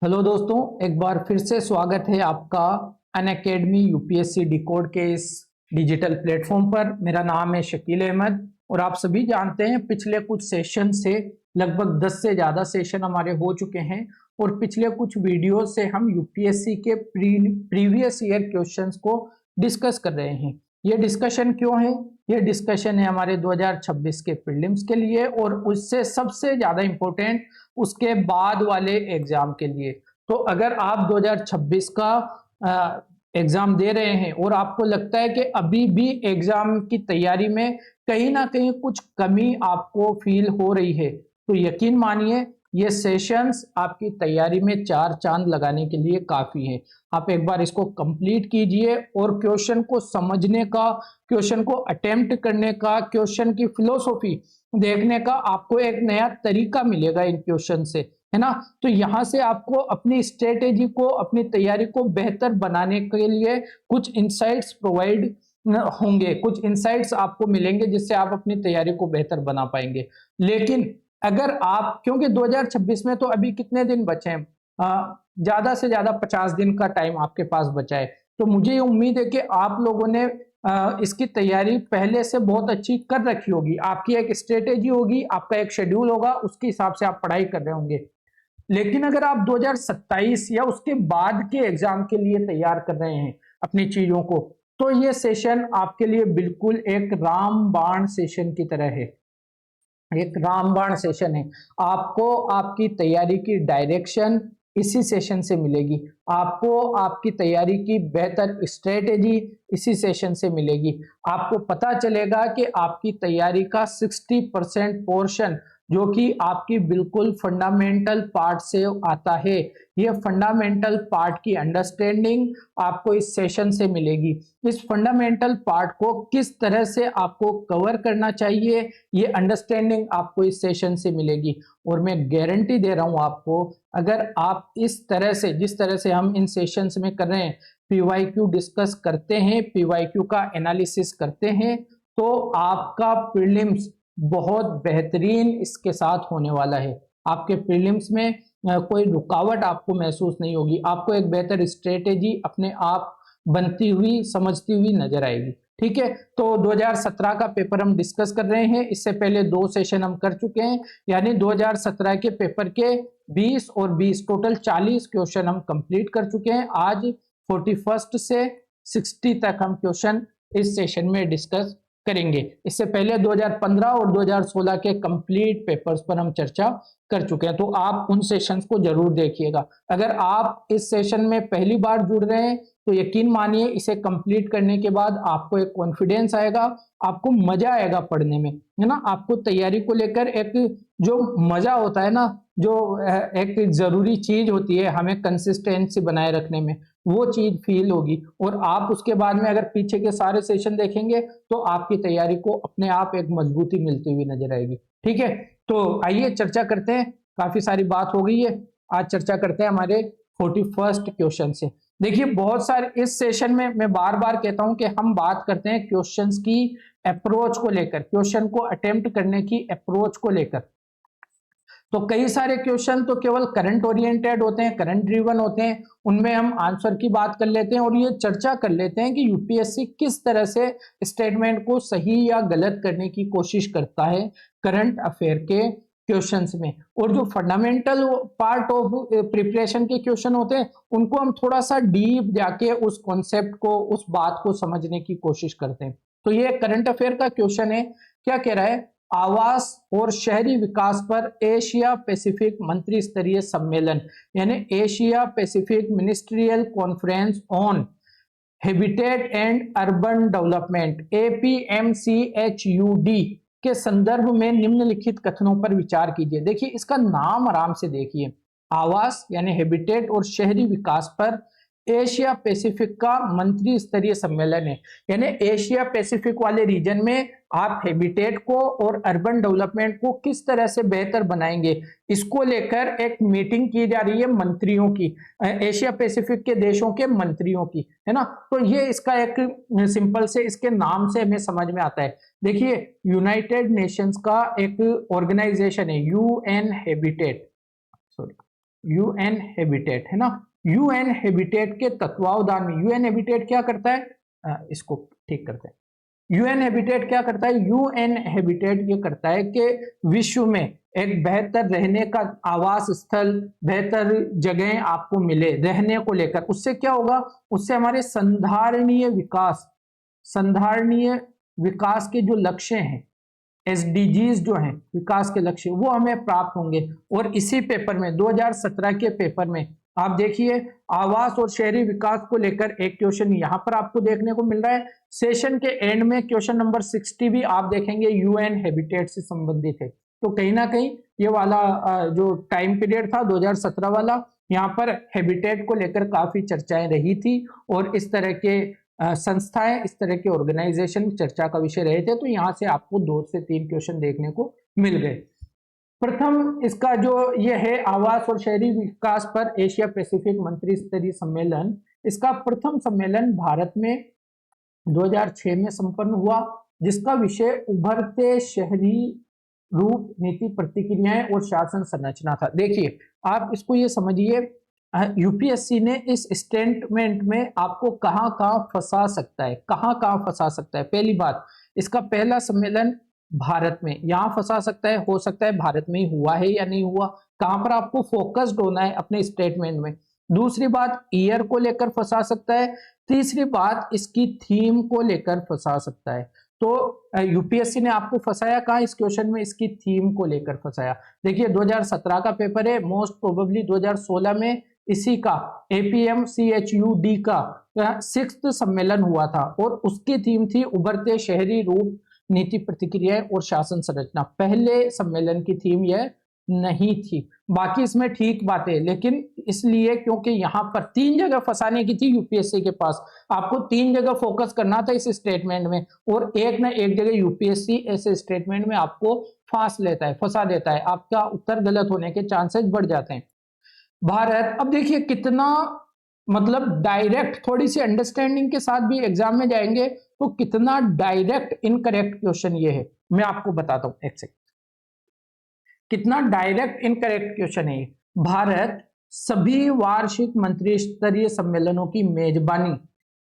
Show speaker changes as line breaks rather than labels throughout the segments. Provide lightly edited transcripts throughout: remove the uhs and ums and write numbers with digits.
Hello दोस्तों, एक बार फिर से स्वागत है आपका अनअकैडमी यूपीएससी डिकोड के इस डिजिटल प्लेटफॉर्म पर। मेरा नाम है शकील अहमद और आप सभी जानते हैं पिछले कुछ सेशन से लगभग 10 से ज़्यादा सेशन हमारे हो चुके हैं और पिछले कुछ वीडियो से हम यूपीएससी के प्रीवियस ईयर क्वेश्चंस को डिस्कस कर रहे हैं। ये डिस्कशन क्यों है? ये डिस्कशन है हमारे 2026 के प्रीलिम्स के लिए और उससे सबसे ज़्यादा इम्पोर्टेंट उसके बाद वाले एग्जाम के लिए। तो अगर आप 2026 का एग्जाम दे रहे हैं और आपको लगता है कि अभी भी एग्जाम की तैयारी में कहीं ना कहीं कुछ कमी आपको फील हो रही है, तो यकीन मानिए ये सेशंस आपकी तैयारी में चार चांद लगाने के लिए काफी है। आप एक बार इसको कंप्लीट कीजिए और क्वेश्चन को समझने का, क्वेश्चन को अटेम्प्ट करने का, क्वेश्चन की फिलोसॉफी देखने का आपको एक नया तरीका मिलेगा इन क्वेश्चन से, है ना। तो यहां से आपको अपनी स्ट्रेटेजी को, अपनी तैयारी को बेहतर बनाने के लिए कुछ इंसाइट्स प्रोवाइड होंगे, कुछ इंसाइट्स आपको मिलेंगे जिससे आप अपनी तैयारी को बेहतर बना पाएंगे। लेकिन अगर आप, क्योंकि 2026 में तो अभी कितने दिन बचे हैं, ज्यादा से ज्यादा 50 दिन का टाइम आपके पास बचा है, तो मुझे ये उम्मीद है कि आप लोगों ने इसकी तैयारी पहले से बहुत अच्छी कर रखी होगी। आपकी एक स्ट्रेटेजी होगी, आपका एक शेड्यूल होगा, उसके हिसाब से आप पढ़ाई कर रहे होंगे। लेकिन अगर आप 2027 या उसके बाद के एग्जाम के लिए तैयार कर रहे हैं अपनी चीजों को, तो ये सेशन आपके लिए बिल्कुल एक रामबाण सेशन की तरह है। एक रामबाण सेशन है। आपको आपकी तैयारी की डायरेक्शन इसी सेशन से मिलेगी, आपको आपकी तैयारी की बेहतर स्ट्रेटेजी इसी सेशन से मिलेगी। आपको पता चलेगा कि आपकी तैयारी का 60% पोर्शन जो कि आपकी बिल्कुल फंडामेंटल पार्ट से आता है, ये फंडामेंटल पार्ट की अंडरस्टैंडिंग आपको इस सेशन से मिलेगी। इस फंडामेंटल पार्ट को किस तरह से आपको कवर करना चाहिए, ये अंडरस्टैंडिंग आपको इस सेशन से मिलेगी। और मैं गारंटी दे रहा हूं आपको, अगर आप इस तरह से, जिस तरह से हम इन सेशंस में कर रहे हैं, पीवाईक्यू डिस्कस करते हैं, पीवाईक्यू का एनालिसिस करते हैं, तो आपका प्रीलिम्स बहुत बेहतरीन इसके साथ होने वाला है। आपके प्रीलिम्स में कोई रुकावट आपको महसूस नहीं होगी। आपको एक बेहतर स्ट्रेटेजी अपने आप बनती हुई, समझती हुई नजर आएगी। ठीक है, तो 2017 का पेपर हम डिस्कस कर रहे हैं। इससे पहले 2 सेशन हम कर चुके हैं, यानी 2017 के पेपर के 20 और 20 टोटल 40 क्वेश्चन हम कंप्लीट कर चुके हैं। आज 41 से 60 तक हम क्वेश्चन इस सेशन में डिस्कस करेंगे। इससे पहले 2015 और 2016 के कंप्लीट पेपर्स पर हम चर्चा कर चुके हैं, तो आप उन सेशंस को जरूर देखिएगा। अगर आप इस सेशन में पहली बार जुड़ रहे हैं तो यकीन मानिए इसे कंप्लीट करने के बाद आपको एक कॉन्फिडेंस आएगा, आपको मजा आएगा पढ़ने में, है ना। आपको तैयारी को लेकर एक जो मजा होता है ना, जो एक जरूरी चीज होती है हमें कंसिस्टेंसी बनाए रखने में, वो चीज फील होगी। और आप उसके बाद में अगर पीछे के सारे सेशन देखेंगे तो आपकी तैयारी को अपने आप एक मजबूती मिलती हुई नजर आएगी। ठीक है, तो आइए चर्चा करते हैं। काफी सारी बात हो गई है, आज चर्चा करते हैं हमारे 41st क्वेश्चन से। देखिए, बहुत सारे इस सेशन में मैं बार बार कहता हूं कि हम बात करते हैं क्वेश्चंस की अप्रोच को लेकर, क्वेश्चन को अटेम्प्ट करने की अप्रोच को लेकर। तो कई सारे क्वेश्चन तो केवल करंट ओरिएंटेड होते हैं, करंट ड्रिवन होते हैं, उनमें हम आंसर की बात कर लेते हैं और ये चर्चा कर लेते हैं कि यूपीएससी किस तरह से स्टेटमेंट को सही या गलत करने की कोशिश करता है करंट अफेयर के क्वेश्चंस में। और जो फंडामेंटल पार्ट ऑफ प्रिपरेशन के क्वेश्चन होते हैं उनको हम थोड़ा सा डीप जाके उस कॉन्सेप्ट को, उस बात को समझने की कोशिश करते हैं। तो ये करंट अफेयर का क्वेश्चन है, क्या कह रहा है? आवास और शहरी विकास पर एशिया पैसिफिक मंत्री स्तरीय सम्मेलन, यानी Asia Pacific ministerial conference on habitat and urban development APMCHUD के संदर्भ में निम्नलिखित कथनों पर विचार कीजिए। देखिए, इसका नाम आराम से देखिए, आवास यानी हैबिटेट और शहरी विकास पर एशिया पैसिफिक का मंत्री स्तरीय सम्मेलन है। यानी एशिया पैसिफिक वाले रीजन में आप हैबिटेट को और अर्बन डेवलपमेंट को किस तरह से बेहतर बनाएंगे, इसको लेकर एक मीटिंग की जा रही है मंत्रियों की, एशिया पैसिफिक के देशों के मंत्रियों की, है ना। तो ये इसका एक सिंपल से, इसके नाम से हमें समझ में आता है। देखिए, यूनाइटेड नेशंस का एक ऑर्गेनाइजेशन है, UN habitat, sorry, UN habitat है ना, यूएन हैबिटेट के तत्वावधान में, यूएन हैबिटेट क्या करता है, इसको ठीक करते हैं। यूएन हैबिटेट क्या करता है, यूएन हैबिटेट ये करता है कि विश्व में एक बेहतर रहने का आवास स्थल, बेहतर जगह आपको मिले रहने को लेकर। उससे क्या होगा, उससे हमारे संधारणीय विकास के जो लक्ष्य हैं, एसडीजीज जो हैं विकास के लक्ष्य, वो हमें प्राप्त होंगे। और इसी पेपर में 2017 के पेपर में आप देखिए आवास और शहरी विकास को लेकर एक क्वेश्चन यहां पर आपको देखने को मिल रहा है। सेशन के एंड में क्वेश्चन नंबर 60 भी आप देखेंगे यूएन हैबिटेट से संबंधित है। तो कहीं ना कहीं ये वाला जो टाइम पीरियड था 2017 वाला, यहाँ पर हैबिटेट को लेकर काफी चर्चाएं रही थी और इस तरह के संस्थाएं, इस तरह के ऑर्गेनाइजेशन चर्चा का विषय रहे थे। तो यहाँ से आपको 2 से 3 क्वेश्चन देखने को मिल गए। प्रथम इसका जो ये है आवास और शहरी विकास पर एशिया पैसिफिक मंत्री स्तरीय सम्मेलन, इसका प्रथम सम्मेलन भारत में 2006 में संपन्न हुआ, जिसका विषय उभरते शहरी रूप, नीति प्रतिक्रियाएं और शासन संरचना था। देखिए आप इसको ये समझिए, यूपीएससी ने इस स्टेटमेंट में आपको कहां कहां फंसा सकता है, कहां कहां फंसा सकता है। पहली बात, इसका पहला सम्मेलन भारत में, यहां फंसा सकता है, हो सकता है भारत में ही हुआ है या नहीं हुआ, कहां पर आपको फोकस्ड होना है अपने स्टेटमेंट में। दूसरी बात, ईयर को लेकर फंसा सकता है। तीसरी बात, इसकी थीम को लेकर फंसा सकता है। तो यूपीएससी ने आपको फंसाया कहां इस क्वेश्चन में, इसकी थीम को लेकर फंसाया। देखिए 2017 का पेपर है, मोस्ट प्रोबेबली 2016 में इसी का APMCHUD का 6th सम्मेलन हुआ था और उसकी थीम थी उभरते शहरी रूप, नीति प्रतिक्रियाएं और शासन संरचना। पहले सम्मेलन की थीम यह नहीं थी। बाकी इसमें ठीक बातें, लेकिन इसलिए क्योंकि यहाँ पर 3 जगह फंसाने की थी यूपीएससी के पास, आपको 3 जगह फोकस करना था इस स्टेटमेंट में, और एक ना एक जगह यूपीएससी ऐसे स्टेटमेंट में आपको फंसा देता है, आपका उत्तर गलत होने के चांसेस बढ़ जाते हैं। भारत, अब देखिए कितना मतलब डायरेक्ट, थोड़ी सी अंडरस्टैंडिंग के साथ भी एग्जाम में जाएंगे तो कितना डायरेक्ट इनकरेक्ट क्वेश्चन ये है, मैं आपको बताता हूं एक सेकंड, कितना डायरेक्ट इनकरेक्ट क्वेश्चन है। भारत सभी वार्षिक मंत्री स्तरीय सम्मेलनों की मेजबानी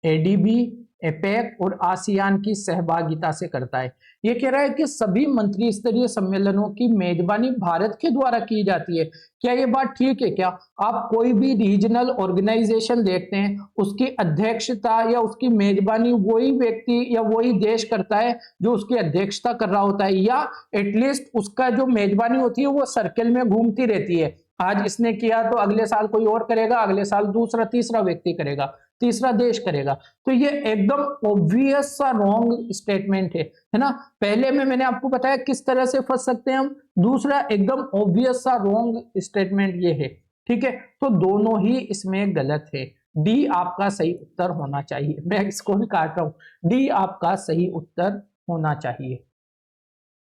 एडीबी, एपेक और आसियान की सहभागिता से करता है। ये कह रहा है कि सभी मंत्री स्तरीय सम्मेलनों की मेजबानी भारत के द्वारा की जाती है। क्या ये बात ठीक है? क्या आप कोई भी रीजनल ऑर्गेनाइजेशन देखते हैं, उसकी अध्यक्षता या उसकी मेजबानी वही व्यक्ति या वही देश करता है जो उसकी अध्यक्षता कर रहा होता है, या एटलीस्ट उसका जो मेजबानी होती है वो सर्कल में घूमती रहती है। आज इसने किया तो अगले साल कोई और करेगा, अगले साल दूसरा तीसरा व्यक्ति करेगा, तीसरा देश करेगा। तो ये एकदम ऑब्वियस सा रॉन्ग स्टेटमेंट है ना। पहले में मैंने आपको बताया किस तरह से फंस सकते हैं हम, दूसरा एकदम ऑब्वियस सा रॉन्ग स्टेटमेंट ये है, ठीक है। तो दोनों ही इसमें गलत है। डी आपका सही उत्तर होना चाहिए, मैं इसको भी काट रहा हूं, डी आपका सही उत्तर होना चाहिए।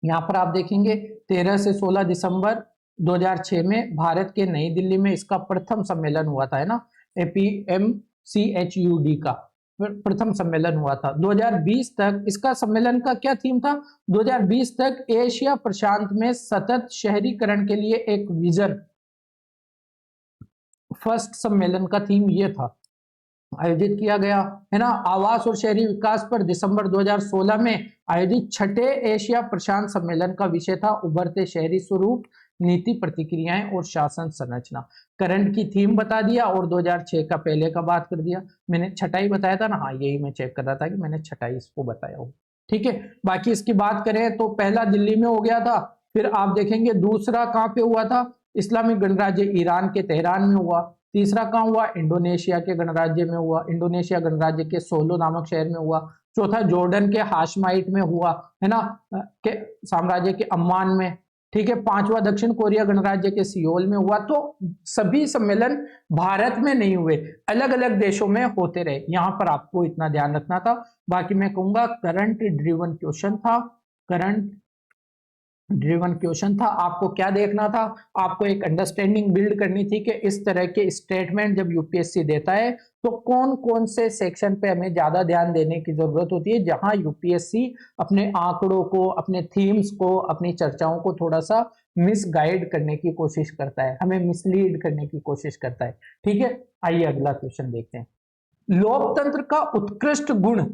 यहां पर आप देखेंगे 13 से 16 दिसंबर 2006 में भारत के नई दिल्ली में इसका प्रथम सम्मेलन हुआ था, है ना, APMCHUD का प्रथम सम्मेलन हुआ था। 2020 तक इसका सम्मेलन का क्या थीम था, 2020 तक एशिया प्रशांत में सतत शहरीकरण के लिए एक विजन, फर्स्ट सम्मेलन का थीम ये था, आयोजित किया गया, है ना। आवास और शहरी विकास पर दिसंबर 2016 में आयोजित छठे एशिया प्रशांत सम्मेलन का विषय था उभरते शहरी स्वरूप, नीति प्रतिक्रियाएं और शासन संरचना। करंट की थीम बता दिया और 2006 का पहले का बात कर दिया। मैंने छठाई बताया था ना, हाँ यही मैं चेक कर रहा था कि मैंने छठाई इसको बताया हो, ठीक है। बाकी इसकी बात करें तो पहला दिल्ली में हो गया था, फिर आप देखेंगे दूसरा कहां पे हुआ था, इस्लामिक गणराज्य ईरान के तेहरान में हुआ। तीसरा कहां हुआ, इंडोनेशिया के गणराज्य में हुआ, इंडोनेशिया गणराज्य के सोलो नामक शहर में हुआ। चौथा जॉर्डन के हाशमाइट में हुआ, है ना, के साम्राज्य के अम्मान में, ठीक है। पांचवा दक्षिण कोरिया गणराज्य के सियोल में हुआ। तो सभी सम्मेलन भारत में नहीं हुए, अलग अलग देशों में होते रहे, यहां पर आपको इतना ध्यान रखना था। बाकी मैं कहूंगा करंट ड्रिवन क्वेश्चन था, करंट ड्रिवन क्वेश्चन था। आपको क्या देखना था, आपको एक अंडरस्टैंडिंग बिल्ड करनी थी कि इस तरह के स्टेटमेंट जब यूपीएससी देता है तो कौन कौन से सेक्शन पे हमें ज्यादा ध्यान देने की जरूरत होती है, जहां यूपीएससी अपने आंकड़ों को, अपने थीम्स को, अपनी चर्चाओं को थोड़ा सा मिसगाइड करने की कोशिश करता है, हमें मिसलीड करने की कोशिश करता है। ठीक है, आइए अगला क्वेश्चन देखते हैं। लोकतंत्र का उत्कृष्ट गुण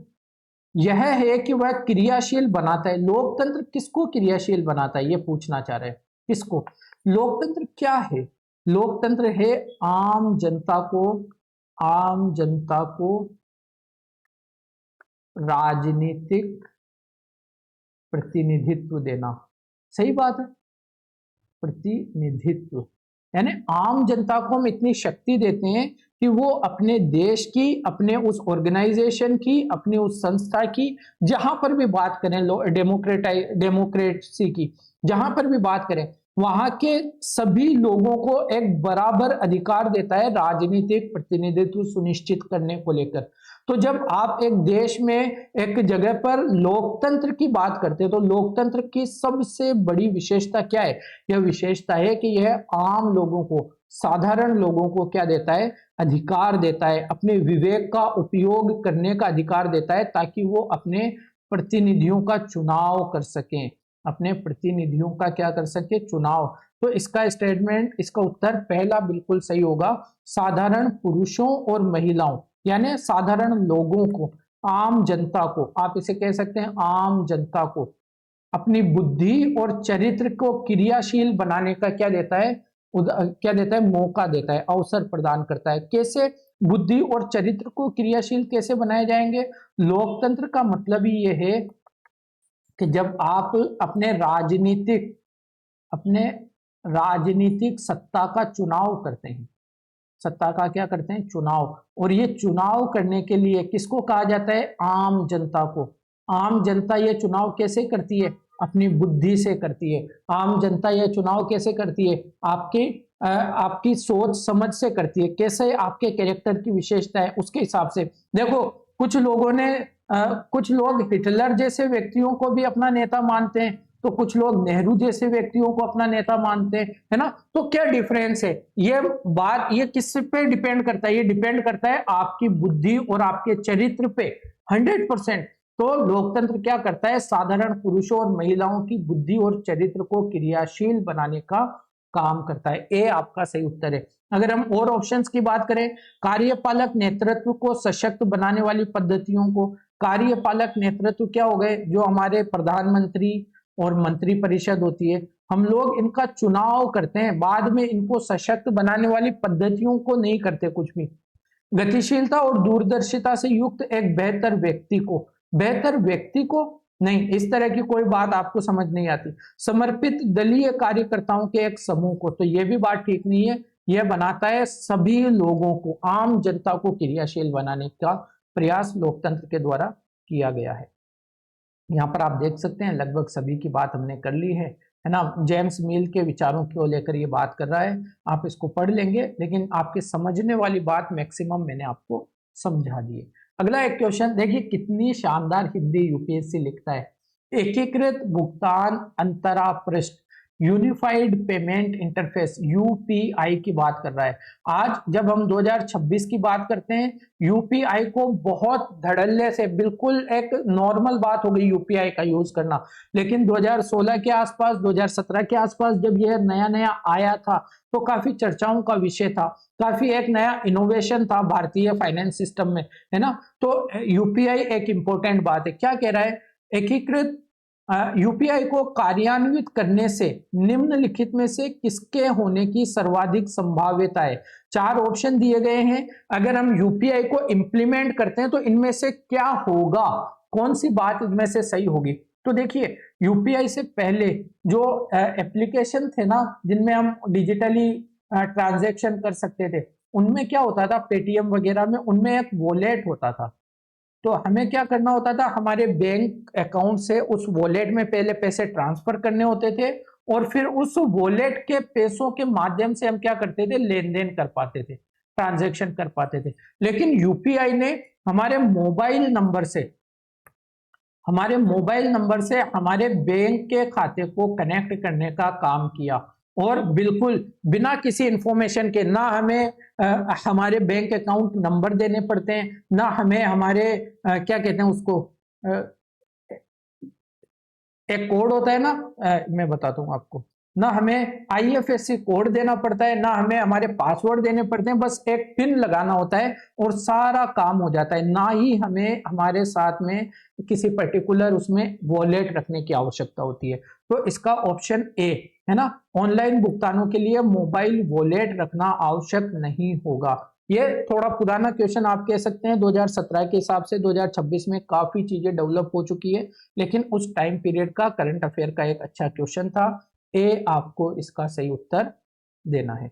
यह है कि वह क्रियाशील बनाता है। लोकतंत्र किसको क्रियाशील बनाता है, ये पूछना चाह रहे हैं। किसको? लोकतंत्र क्या है? लोकतंत्र है आम जनता को राजनीतिक प्रतिनिधित्व देना। सही बात है, प्रतिनिधित्व, यानी आम जनता को हम इतनी शक्ति देते हैं कि वो अपने देश की, अपने उस ऑर्गेनाइजेशन की, अपनी उस संस्था की, जहां पर भी बात करें, डेमोक्रेसी की जहां पर भी बात करें, वहां के सभी लोगों को एक बराबर अधिकार देता है राजनीतिक प्रतिनिधित्व सुनिश्चित करने को लेकर। तो जब आप एक देश में एक जगह पर लोकतंत्र की बात करते हैं, तो लोकतंत्र की सबसे बड़ी विशेषता क्या है? यह विशेषता है कि यह आम लोगों को, साधारण लोगों को क्या देता है? अधिकार देता है, अपने विवेक का उपयोग करने का अधिकार देता है, ताकि वो अपने प्रतिनिधियों का चुनाव कर सकें, अपने प्रतिनिधियों का क्या कर सके? चुनाव। तो इसका स्टेटमेंट, इसका उत्तर पहला बिल्कुल सही होगा। साधारण पुरुषों और महिलाओं, यानी साधारण लोगों को, आम जनता को, आप इसे कह सकते हैं आम जनता को अपनी बुद्धि और चरित्र को क्रियाशील बनाने का क्या देता है? क्या देता है? मौका देता है, अवसर प्रदान करता है। कैसे बुद्धि और चरित्र को क्रियाशील कैसे बनाए जाएंगे? लोकतंत्र का मतलब ही यह है कि जब आप अपने राजनीतिक सत्ता का चुनाव करते हैं, सत्ता का क्या करते हैं? चुनाव। और ये चुनाव करने के लिए किसको कहा जाता है? आम जनता को। आम जनता ये चुनाव कैसे करती है? अपनी बुद्धि से करती है। आम जनता ये चुनाव कैसे करती है? आपकी सोच समझ से करती है। कैसे? आपके कैरेक्टर की विशेषता है उसके हिसाब से। देखो, कुछ लोग हिटलर जैसे व्यक्तियों को भी अपना नेता मानते हैं, तो कुछ लोग नेहरू जैसे व्यक्तियों को अपना नेता मानते हैं, है ना? तो क्या डिफरेंस है? ये किस पे डिपेंड करता है? ये डिपेंड करता है आपकी बुद्धि और आपके चरित्र पे 100%। तो लोकतंत्र क्या करता है? साधारण पुरुषों और महिलाओं की बुद्धि और चरित्र को क्रियाशील बनाने का काम करता है। ए आपका सही उत्तर है। अगर हम और ऑप्शंस की बात करें, कार्यपालक नेतृत्व को सशक्त बनाने वाली पद्धतियों को, कार्यपालक नेतृत्व क्या हो गए? जो हमारे प्रधानमंत्री और मंत्री परिषद होती है, हम लोग इनका चुनाव करते हैं, बाद में इनको सशक्त बनाने वाली पद्धतियों को नहीं करते कुछ भी। गतिशीलता और दूरदर्शिता से युक्त एक बेहतर व्यक्ति को नहीं, इस तरह की कोई बात आपको समझ नहीं आती। समर्पित दलीय कार्यकर्ताओं के एक समूह को, तो यह भी बात ठीक नहीं है। यह बनाता है सभी लोगों को, आम जनता को क्रियाशील बनाने का प्रयास लोकतंत्र के द्वारा किया गया है। यहाँ पर आप देख सकते हैं लगभग सभी की बात हमने कर ली है ना? जेम्स मिल के विचारों को लेकर ये बात कर रहा है। आप इसको पढ़ लेंगे, लेकिन आपके समझने वाली बात मैक्सिमम मैंने आपको समझा दी है। अगला एक क्वेश्चन देखिए, कितनी शानदार हिंदी यूपीएससी लिखता है। एकीकृत भुगतान अंतरा पृष्ठ, यूनिफाइड पेमेंट इंटरफेस, यूपीआई की बात कर रहा है। आज जब हम 2026 की बात करते हैं, यूपीआई को बहुत धड़ल्ले से, बिल्कुल एक नॉर्मल बात हो गई यूपीआई का यूज करना। लेकिन 2016 के आसपास, 2017 के आसपास जब यह नया नया आया था, तो काफी चर्चाओं का विषय था, काफी एक नया इनोवेशन था भारतीय फाइनेंस सिस्टम में, है ना? तो यूपीआई एक इंपॉर्टेंट बात है। क्या कह रहा है? एकीकृत यूपीआई को कार्यान्वित करने से निम्नलिखित में से किसके होने की सर्वाधिक संभाव्यता है? 4 ऑप्शन दिए गए हैं। अगर हम यूपीआई को इंप्लीमेंट करते हैं तो इनमें से क्या होगा? कौन सी बात इनमें से सही होगी? तो देखिए, यूपीआई से पहले जो एप्लीकेशन थे ना, जिनमें हम डिजिटली ट्रांजैक्शन कर सकते थे, उनमें क्या होता था? पेटीएम वगैरह में उनमें एक वॉलेट होता था। तो हमें क्या करना होता था? हमारे बैंक अकाउंट से उस वॉलेट में पहले पैसे ट्रांसफर करने होते थे, और फिर उस वॉलेट के पैसों के माध्यम से हम क्या करते थे? लेन देन कर पाते थे, ट्रांजैक्शन कर पाते थे। लेकिन यूपीआई ने हमारे मोबाइल नंबर से हमारे बैंक के खाते को कनेक्ट करने का काम किया, और बिल्कुल बिना किसी इंफॉर्मेशन के, ना हमें हमारे बैंक अकाउंट नंबर देने पड़ते हैं, ना हमें हमारे क्या कहते हैं उसको, एक कोड होता है ना, मैं बताता हूं आपको, ना हमें IFSC कोड देना पड़ता है, ना हमें हमारे पासवर्ड देने पड़ते हैं, बस एक पिन लगाना होता है और सारा काम हो जाता है। ना ही हमें हमारे साथ में किसी पर्टिकुलर उसमें वॉलेट रखने की आवश्यकता होती है। तो इसका ऑप्शन ए है ना, ऑनलाइन भुगतानों के लिए मोबाइल वॉलेट रखना आवश्यक नहीं होगा। ये थोड़ा पुराना क्वेश्चन आप कह सकते हैं, 2017 के हिसाब से 2026 में काफी चीजें डेवलप हो चुकी है, लेकिन उस टाइम पीरियड का करंट अफेयर का एक अच्छा क्वेश्चन था। ए आपको इसका सही उत्तर देना है।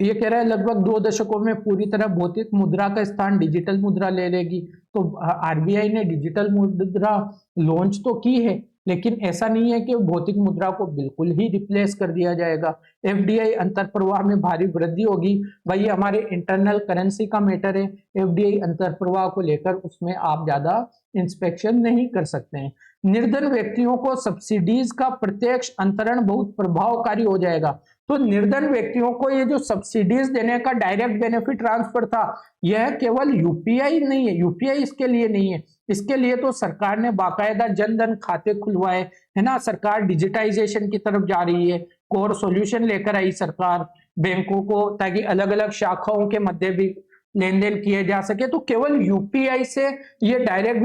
ये कह रहा है लगभग 2 दशकों में पूरी तरह भौतिक मुद्रा का स्थान डिजिटल मुद्रा ले लेगी। तो RBI ने डिजिटल मुद्रा लॉन्च तो की है, लेकिन ऐसा नहीं है कि भौतिक मुद्रा को बिल्कुल ही रिप्लेस कर दिया जाएगा। FDI अंतर प्रवाह में भारी वृद्धि होगी, भाई हमारे इंटरनल करेंसी का मैटर है। FDI अंतर प्रवाह को लेकर उसमें आप ज्यादा इंस्पेक्शन नहीं कर सकते हैं। निर्धन व्यक्तियों को सब्सिडीज का प्रत्यक्ष अंतरण बहुत प्रभावकारी हो जाएगा। तो निर्धन व्यक्तियों को ये जो सब्सिडीज देने का डायरेक्ट बेनिफिट ट्रांसफर था, यह केवल यूपीआई नहीं है, यूपीआई इसके लिए नहीं है। इसके लिए तो सरकार ने बाकायदा जन धन खाते खुलवाए है ना, सरकार डिजिटाइजेशन की तरफ जा रही है, कोर सॉल्यूशन लेकर आई सरकार बैंकों को, ताकि अलग अलग शाखाओं के मध्य भी लेन देन किए जा सके। तो केवल यूपीआई से ये डायरेक्ट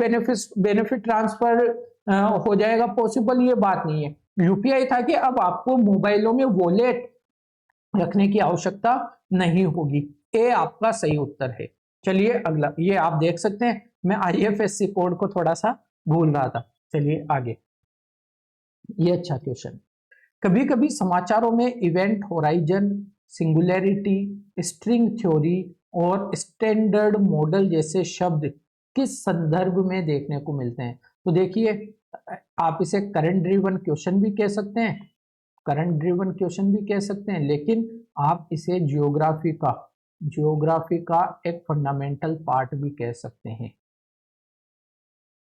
बेनिफिट ट्रांसफर हो जाएगा पॉसिबल, ये बात नहीं है। यूपीआई था कि अब आपको मोबाइलों में वॉलेट रखने की आवश्यकता नहीं होगी। ए आपका सही उत्तर है। चलिए अगला, ये आप देख सकते हैं, मैं IFSC कोड को थोड़ा सा भूल रहा था। चलिए आगे, ये अच्छा क्वेश्चन। कभी कभी समाचारों में event horizon, singularity, string theory और स्टैंडर्ड मॉडल जैसे शब्द किस संदर्भ में देखने को मिलते हैं? तो देखिए, आप इसे करंट ड्रिवन क्वेश्चन भी कह सकते हैं, करंट ड्रिवन क्वेश्चन भी कह सकते हैं, लेकिन आप इसे जियोग्राफी का एक फंडामेंटल पार्ट भी कह सकते हैं।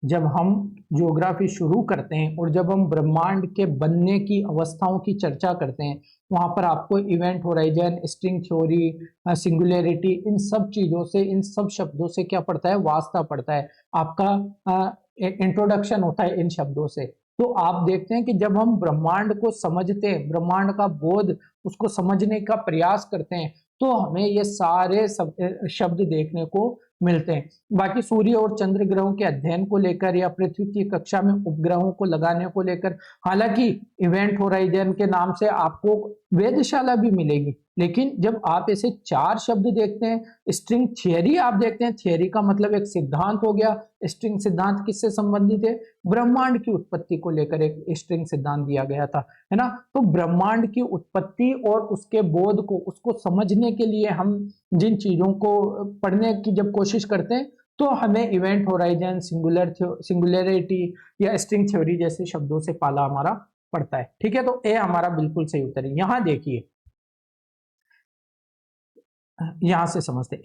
जब हम ज्योग्राफी शुरू करते हैं और जब हम ब्रह्मांड के बनने की अवस्थाओं की चर्चा करते हैं, वहां पर आपको event horizon, string theory, singularity, इन सब चीजों से, इन सब शब्दों से क्या पड़ता है? वास्ता पड़ता है, आपका इंट्रोडक्शन होता है इन शब्दों से। तो आप देखते हैं कि जब हम ब्रह्मांड को समझते हैं, ब्रह्मांड का बोध, उसको समझने का प्रयास करते हैं, तो हमें ये सारे शब्द देखने को मिलते हैं। बाकी सूर्य और चंद्र ग्रहों के अध्ययन को लेकर या पृथ्वी की कक्षा में उपग्रहों को लगाने को लेकर, हालांकि इवेंट होराइजन के नाम से आपको वेधशाला भी मिलेगी, लेकिन जब आप ऐसे 4 शब्द देखते हैं, स्ट्रिंग थियरी आप देखते हैं, थियरी का मतलब एक सिद्धांत हो गया। स्ट्रिंग सिद्धांत किससे संबंधित है? ब्रह्मांड की उत्पत्ति को लेकर एक स्ट्रिंग सिद्धांत दिया गया था, है ना। तो ब्रह्मांड की उत्पत्ति और उसके बोध को, उसको समझने के लिए हम जिन चीजों को पढ़ने की जब कोशिश करते हैं, तो हमें इवेंट होराइजन, सिंगुलैरिटी या स्ट्रिंग थ्योरी जैसे शब्दों से पाला हमारा पड़ता है। ठीक है, तो ए हमारा बिल्कुल सही उत्तर है। यहां देखिए, यहां से समझते हैं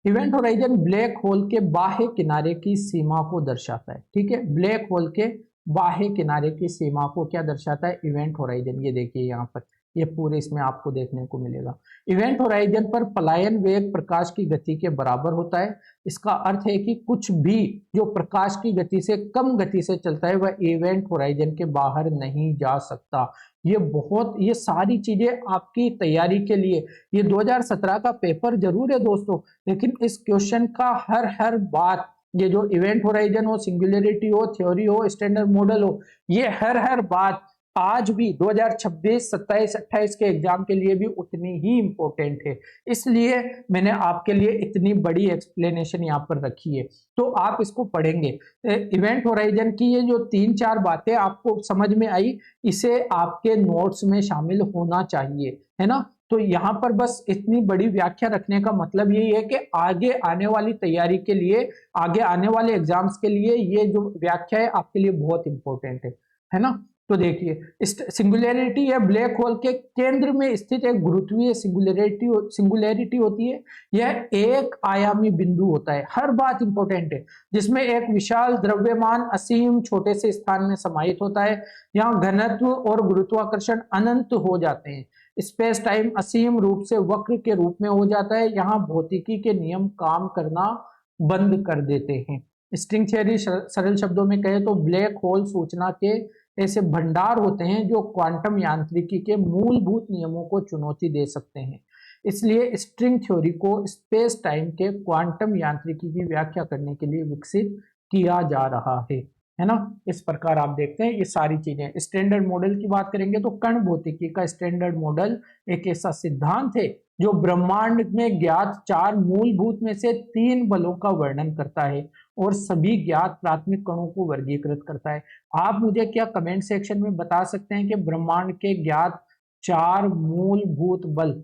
इवेंट होराइजन ब्लैक होल के बाह्य किनारे की सीमा को दर्शाता है। ठीक है, ब्लैक होल के बाह्य किनारे की सीमा को क्या दर्शाता है? Event horizon. ये देखिए यहाँ पर, ये पूरे इसमें आपको देखने को मिलेगा। इवेंट होराइजन पर पलायन वेग प्रकाश की गति के बराबर होता है। इसका अर्थ है कि कुछ भी जो प्रकाश की गति से कम गति से चलता है, वह इवेंट होराइजन के बाहर नहीं जा सकता। ये सारी चीजें आपकी तैयारी के लिए, ये 2017 का पेपर जरूर है दोस्तों, लेकिन इस क्वेश्चन का हर बात, ये जो इवेंट होराइजन हो, सिंगुलैरिटी हो, थ्योरी हो, स्टैंडर्ड मॉडल हो, ये हर बात आज भी 2026, 27, 28 के एग्जाम के लिए भी उतनी ही इंपॉर्टेंट है। इसलिए मैंने आपके लिए इतनी बड़ी एक्सप्लेनेशन यहाँ पर रखी है, तो आप इसको पढ़ेंगे। इवेंट होराइजन की ये जो 3-4 बातें आपको समझ में आई, इसे आपके नोट्स में शामिल होना चाहिए, है ना। तो यहाँ पर बस इतनी बड़ी व्याख्या रखने का मतलब यही है कि आगे आने वाली तैयारी के लिए, आगे आने वाले एग्जाम्स के लिए ये जो व्याख्या है आपके लिए बहुत इंपॉर्टेंट है ना। तो देखिए, सिंगुलैरिटी या ब्लैक होल के केंद्र में स्थित एक गुरुत्वीय सिंगुलैरिटी होती है। यह एक आयामी बिंदु होता है, हर बात इंपॉर्टेंट है, जिसमें एक विशाल द्रव्यमान असीम छोटे से स्थान में समाहित होता है। यहाँ घनत्व और गुरुत्वाकर्षण अनंत हो जाते हैं, स्पेस टाइम असीम रूप से वक्र के रूप में हो जाता है। यहाँ भौतिकी के नियम काम करना बंद कर देते हैं। स्ट्रिंग थियरी सरल शब्दों में कहे तो ब्लैक होल सूचना के ऐसे भंडार होते हैं जो क्वांटम यांत्रिकी के मूलभूत नियमों को चुनौती दे सकते हैं। इसलिए स्ट्रिंग थ्योरी को स्पेस टाइम के क्वांटम यांत्रिकी की व्याख्या करने के लिए विकसित किया जा रहा है ना। इस प्रकार आप देखते हैं ये सारी चीजें। स्टैंडर्ड मॉडल की बात करेंगे तो कण भौतिकी का स्टैंडर्ड मॉडल एक ऐसा सिद्धांत है जो ब्रह्मांड में ज्ञात 4 मूलभूत में से 3 बलों का वर्णन करता है और सभी ज्ञात प्राथमिक कणों को वर्गीकृत करता है। आप मुझे क्या कमेंट सेक्शन में बता सकते हैं कि ब्रह्मांड के ज्ञात 4 मूलभूत बल,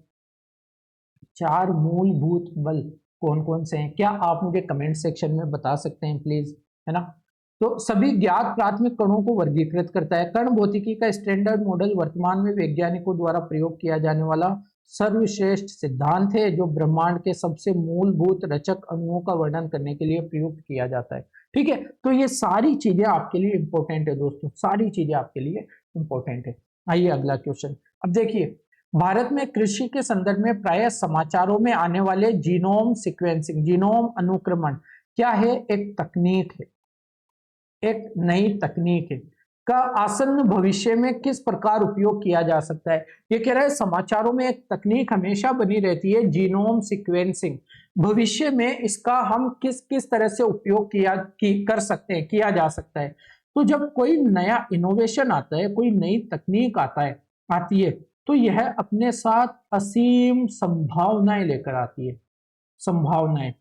4 मूलभूत बल कौन कौन से हैं? क्या आप मुझे कमेंट सेक्शन में बता सकते हैं प्लीज, है ना। तो सभी ज्ञात प्राथमिक कणों को वर्गीकृत करता है। कण भौतिकी का स्टैंडर्ड मॉडल वर्तमान में वैज्ञानिकों द्वारा प्रयोग किया जाने वाला सर्वश्रेष्ठ सिद्धांत है जो ब्रह्मांड के सबसे मूलभूत रचक अणुओं का वर्णन करने के लिए प्रयुक्त किया जाता है। ठीक है, तो ये सारी चीजें आपके लिए इंपॉर्टेंट है दोस्तों, सारी चीजें आपके लिए इंपॉर्टेंट है। आइए अगला क्वेश्चन। अब देखिए, भारत में कृषि के संदर्भ में प्रायः समाचारों में आने वाले जीनोम सीक्वेंसिंग, जीनोम अनुक्रमण क्या है? एक तकनीक है, एक नई तकनीक है का आसन्न भविष्य में किस प्रकार उपयोग किया जा सकता है। ये कह रहा है समाचारों में एक तकनीक हमेशा बनी रहती है, जीनोम सीक्वेंसिंग। भविष्य में इसका हम किस किस तरह से उपयोग कर सकते हैं, किया जा सकता है। तो जब कोई नया इनोवेशन आता है, कोई नई तकनीक आती है तो यह अपने साथ असीम संभावनाएं लेकर आती है, संभावनाएं।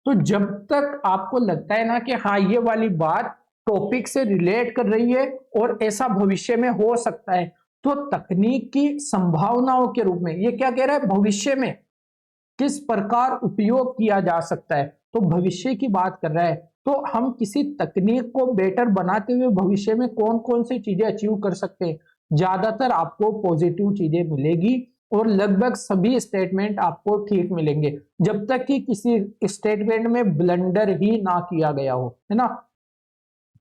तो जब तक आपको लगता है ना कि हाँ ये वाली बात टॉपिक से रिलेट कर रही है और ऐसा भविष्य में हो सकता है, तो तकनीक की संभावनाओं के रूप में ये क्या कह रहा है, भविष्य में किस प्रकार उपयोग किया जा सकता है, तो भविष्य की बात कर रहा है। तो हम किसी तकनीक को बेटर बनाते हुए भविष्य में कौन कौन सी चीजें अचीव कर सकते हैं, ज्यादातर आपको पॉजिटिव चीजें मिलेगी और लगभग सभी स्टेटमेंट आपको ठीक मिलेंगे, जब तक कि किसी स्टेटमेंट में ब्लंडर ही ना किया गया हो, है ना।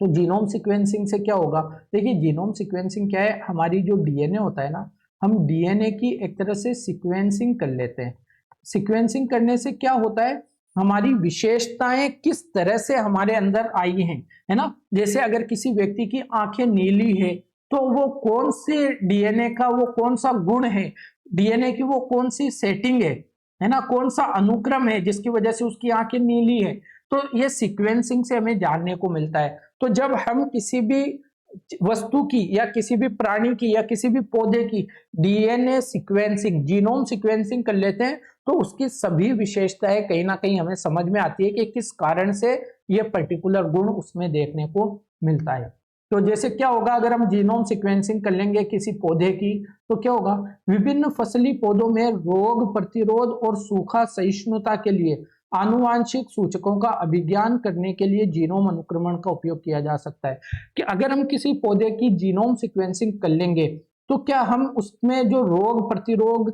तो जीनोम सीक्वेंसिंग से क्या होगा? देखिए जीनोम सीक्वेंसिंग क्या है, हमारी जो डीएनए होता है ना, हम डीएनए की एक तरह से सीक्वेंसिंग कर लेते हैं। सीक्वेंसिंग करने से क्या होता है, हमारी विशेषताएं किस तरह से हमारे अंदर आई हैं, है ना। जैसे अगर किसी व्यक्ति की आंखें नीली है तो वो कौन से डीएनए का वो कौन सा गुण है, डीएनए की वो कौन सी सेटिंग है ना, कौन सा अनुक्रम है जिसकी वजह से उसकी आंखें नीली है। तो ये सीक्वेंसिंग से हमें जानने को मिलता है। तो जब हम किसी भी वस्तु की या किसी भी प्राणी की या किसी भी पौधे की डीएनए सीक्वेंसिंग, जीनोम सीक्वेंसिंग कर लेते हैं तो उसकी सभी विशेषताएं कहीं ना कहीं हमें समझ में आती है कि किस कारण से ये पर्टिकुलर गुण उसमें देखने को मिलता है। तो जैसे क्या होगा, अगर हम जीनोम सीक्वेंसिंग कर लेंगे किसी पौधे की तो क्या होगा, विभिन्न फसली पौधों में रोग प्रतिरोध और सूखा सहिष्णुता के लिए आनुवांशिक सूचकों का अभिज्ञान करने के लिए जीनोम अनुक्रमण का उपयोग किया जा सकता है। कि अगर हम किसी पौधे की जीनोम सीक्वेंसिंग कर लेंगे तो क्या हम उसमें जो रोग प्रतिरोध,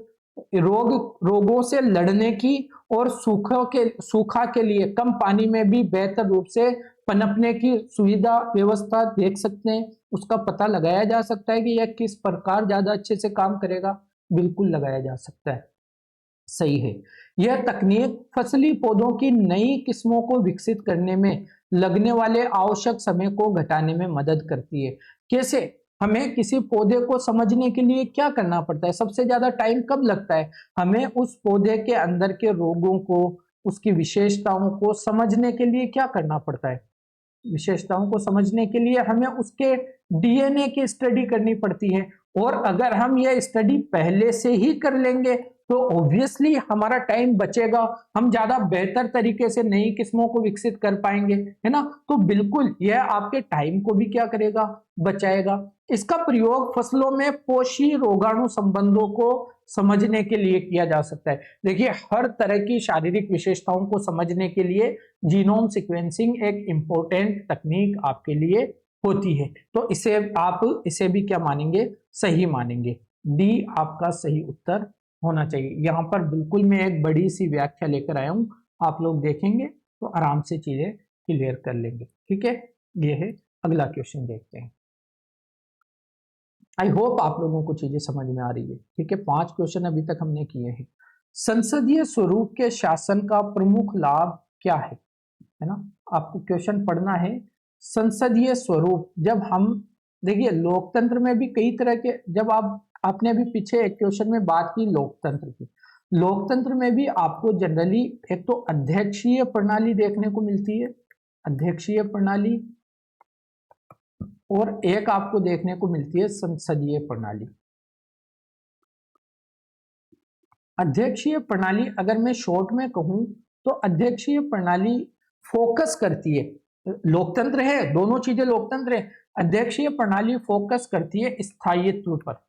रोगों से लड़ने की और सूखा के लिए कम पानी में भी बेहतर रूप से पनपने की सुविधा व्यवस्था देख सकते हैं। उसका पता लगाया जा सकता है कि यह किस प्रकार ज्यादा अच्छे से काम करेगा, बिल्कुल लगाया जा सकता है, सही है। यह तकनीक फसली पौधों की नई किस्मों को विकसित करने में लगने वाले आवश्यक समय को घटाने में मदद करती है। कैसे? हमें किसी पौधे को समझने के लिए क्या करना पड़ता है, सबसे ज्यादा टाइम कब लगता है, हमें उस पौधे के अंदर के रोगों को, उसकी विशेषताओं को समझने के लिए क्या करना पड़ता है, विशेषताओं को समझने के लिए हमें उसके डीएनए की स्टडी करनी पड़ती है। और अगर हम यह स्टडी पहले से ही कर लेंगे तो ऑब्वियसली हमारा टाइम बचेगा, हम ज्यादा बेहतर तरीके से नई किस्मों को विकसित कर पाएंगे, है ना। तो बिल्कुल यह आपके टाइम को भी क्या करेगा, बचाएगा। इसका प्रयोग फसलों में पोषी रोगाणु संबंधों को समझने के लिए किया जा सकता है। देखिए हर तरह की शारीरिक विशेषताओं को समझने के लिए जीनोम सीक्वेंसिंग एक इंपॉर्टेंट तकनीक आपके लिए होती है। तो इसे आप इसे भी क्या मानेंगे, सही मानेंगे। डी आपका सही उत्तर होना चाहिए। यहाँ पर बिल्कुल मैं एक बड़ी सी व्याख्या लेकर आया हूँ, आप लोग देखेंगे तो आराम से चीजें क्लियर कर लेंगे। ठीक है, ये है अगला क्वेश्चन, देखते हैं। आई होप आप लोगों को चीजें समझ में आ रही है। ठीक है, 5 क्वेश्चन अभी तक हमने किए हैं। संसदीय स्वरूप के शासन का प्रमुख लाभ क्या है ना। आपको क्वेश्चन पढ़ना है, संसदीय स्वरूप, जब हम देखिए लोकतंत्र में भी कई तरह के, जब आपने अभी पीछे एक क्वेश्चन में बात की लोकतंत्र की, लोकतंत्र में भी आपको जनरली एक तो अध्यक्षीय प्रणाली देखने को मिलती है, अध्यक्षीय प्रणाली, और एक आपको देखने को मिलती है संसदीय प्रणाली। अध्यक्षीय प्रणाली अगर मैं शॉर्ट में कहूं तो अध्यक्षीय प्रणाली फोकस करती है, लोकतंत्र है, दोनों चीजें लोकतंत्र है, अध्यक्षीय प्रणाली फोकस करती है स्थायित्व पर।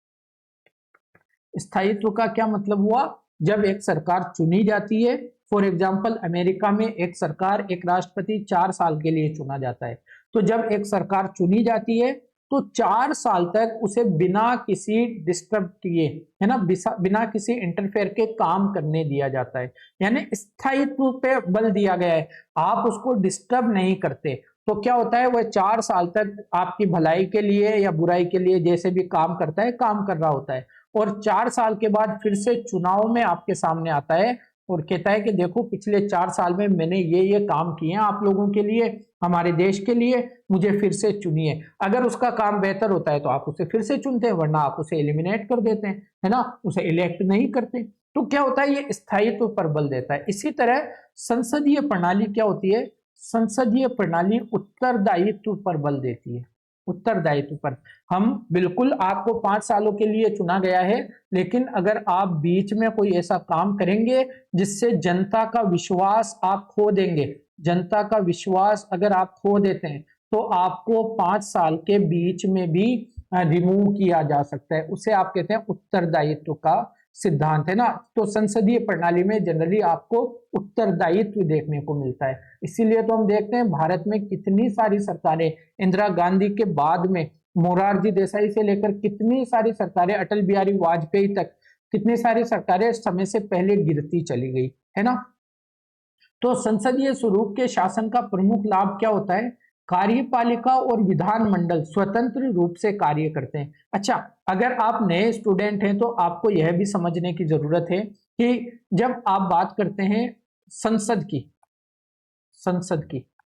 स्थायित्व का क्या मतलब हुआ, जब एक सरकार चुनी जाती है, फॉर एग्जाम्पल अमेरिका में एक सरकार, एक राष्ट्रपति 4 साल के लिए चुना जाता है, तो जब एक सरकार चुनी जाती है तो 4 साल तक उसे बिना किसी डिस्टर्ब किए, है ना, बिना किसी इंटरफेयर के काम करने दिया जाता है, यानी स्थायित्व पे बल दिया गया है, आप उसको डिस्टर्ब नहीं करते, तो क्या होता है, वह 4 साल तक आपकी भलाई के लिए या बुराई के लिए जैसे भी काम करता है, काम कर रहा होता है, और 4 साल के बाद फिर से चुनाव में आपके सामने आता है और कहता है कि देखो पिछले 4 साल में मैंने ये काम किए हैं आप लोगों के लिए, हमारे देश के लिए, मुझे फिर से चुनिए। अगर उसका काम बेहतर होता है तो आप उसे फिर से चुनते हैं, वरना आप उसे एलिमिनेट कर देते हैं, है ना, उसे इलेक्ट नहीं करते। तो क्या होता है, ये स्थायित्व पर बल देता है। इसी तरह संसदीय प्रणाली क्या होती है, संसदीय प्रणाली उत्तरदायित्व पर बल देती है, उत्तरदायित्व पर। हम बिल्कुल आपको 5 सालों के लिए चुना गया है, लेकिन अगर आप बीच में कोई ऐसा काम करेंगे जिससे जनता का विश्वास आप खो देंगे, जनता का विश्वास अगर आप खो देते हैं तो आपको 5 साल के बीच में भी रिमूव किया जा सकता है, उसे आप कहते हैं उत्तरदायित्व का सिद्धांत, है ना। तो संसदीय प्रणाली में जनरली आपको उत्तरदायित्व देखने को मिलता है। इसीलिए तो हम देखते हैं भारत में कितनी सारी सरकारें, इंदिरा गांधी के बाद में मोरारजी देसाई से लेकर कितनी सारी सरकारें, अटल बिहारी वाजपेयी तक, कितनी सारी सरकारें समय से पहले गिरती चली गई, है ना। तो संसदीय स्वरूप के शासन का प्रमुख लाभ क्या होता है, कार्यपालिका और विधानमंडल स्वतंत्र रूप से कार्य करते हैं। अच्छा, अगर आप नए स्टूडेंट हैं तो आपको यह भी समझने की जरूरत है कि जब आप बात करते हैं संसद की,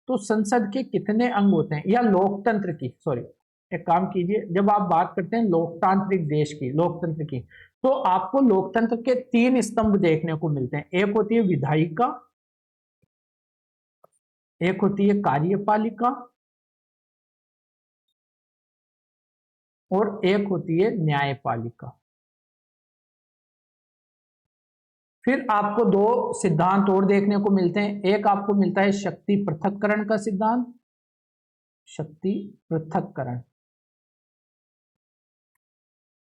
तो संसद के कितने अंग होते हैं, या लोकतंत्र की, सॉरी एक काम कीजिए, जब आप बात करते हैं लोकतांत्रिक देश की, लोकतंत्र की, तो आपको लोकतंत्र के 3 स्तंभ देखने को मिलते हैं। एक होती है विधायिका, एक होती है कार्यपालिका, और एक होती है न्यायपालिका। फिर आपको 2 सिद्धांत और देखने को मिलते हैं। एक आपको मिलता है शक्ति पृथक्करण का सिद्धांत, शक्ति पृथक्करण,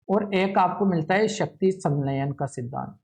और एक आपको मिलता है शक्ति संलयन का सिद्धांत।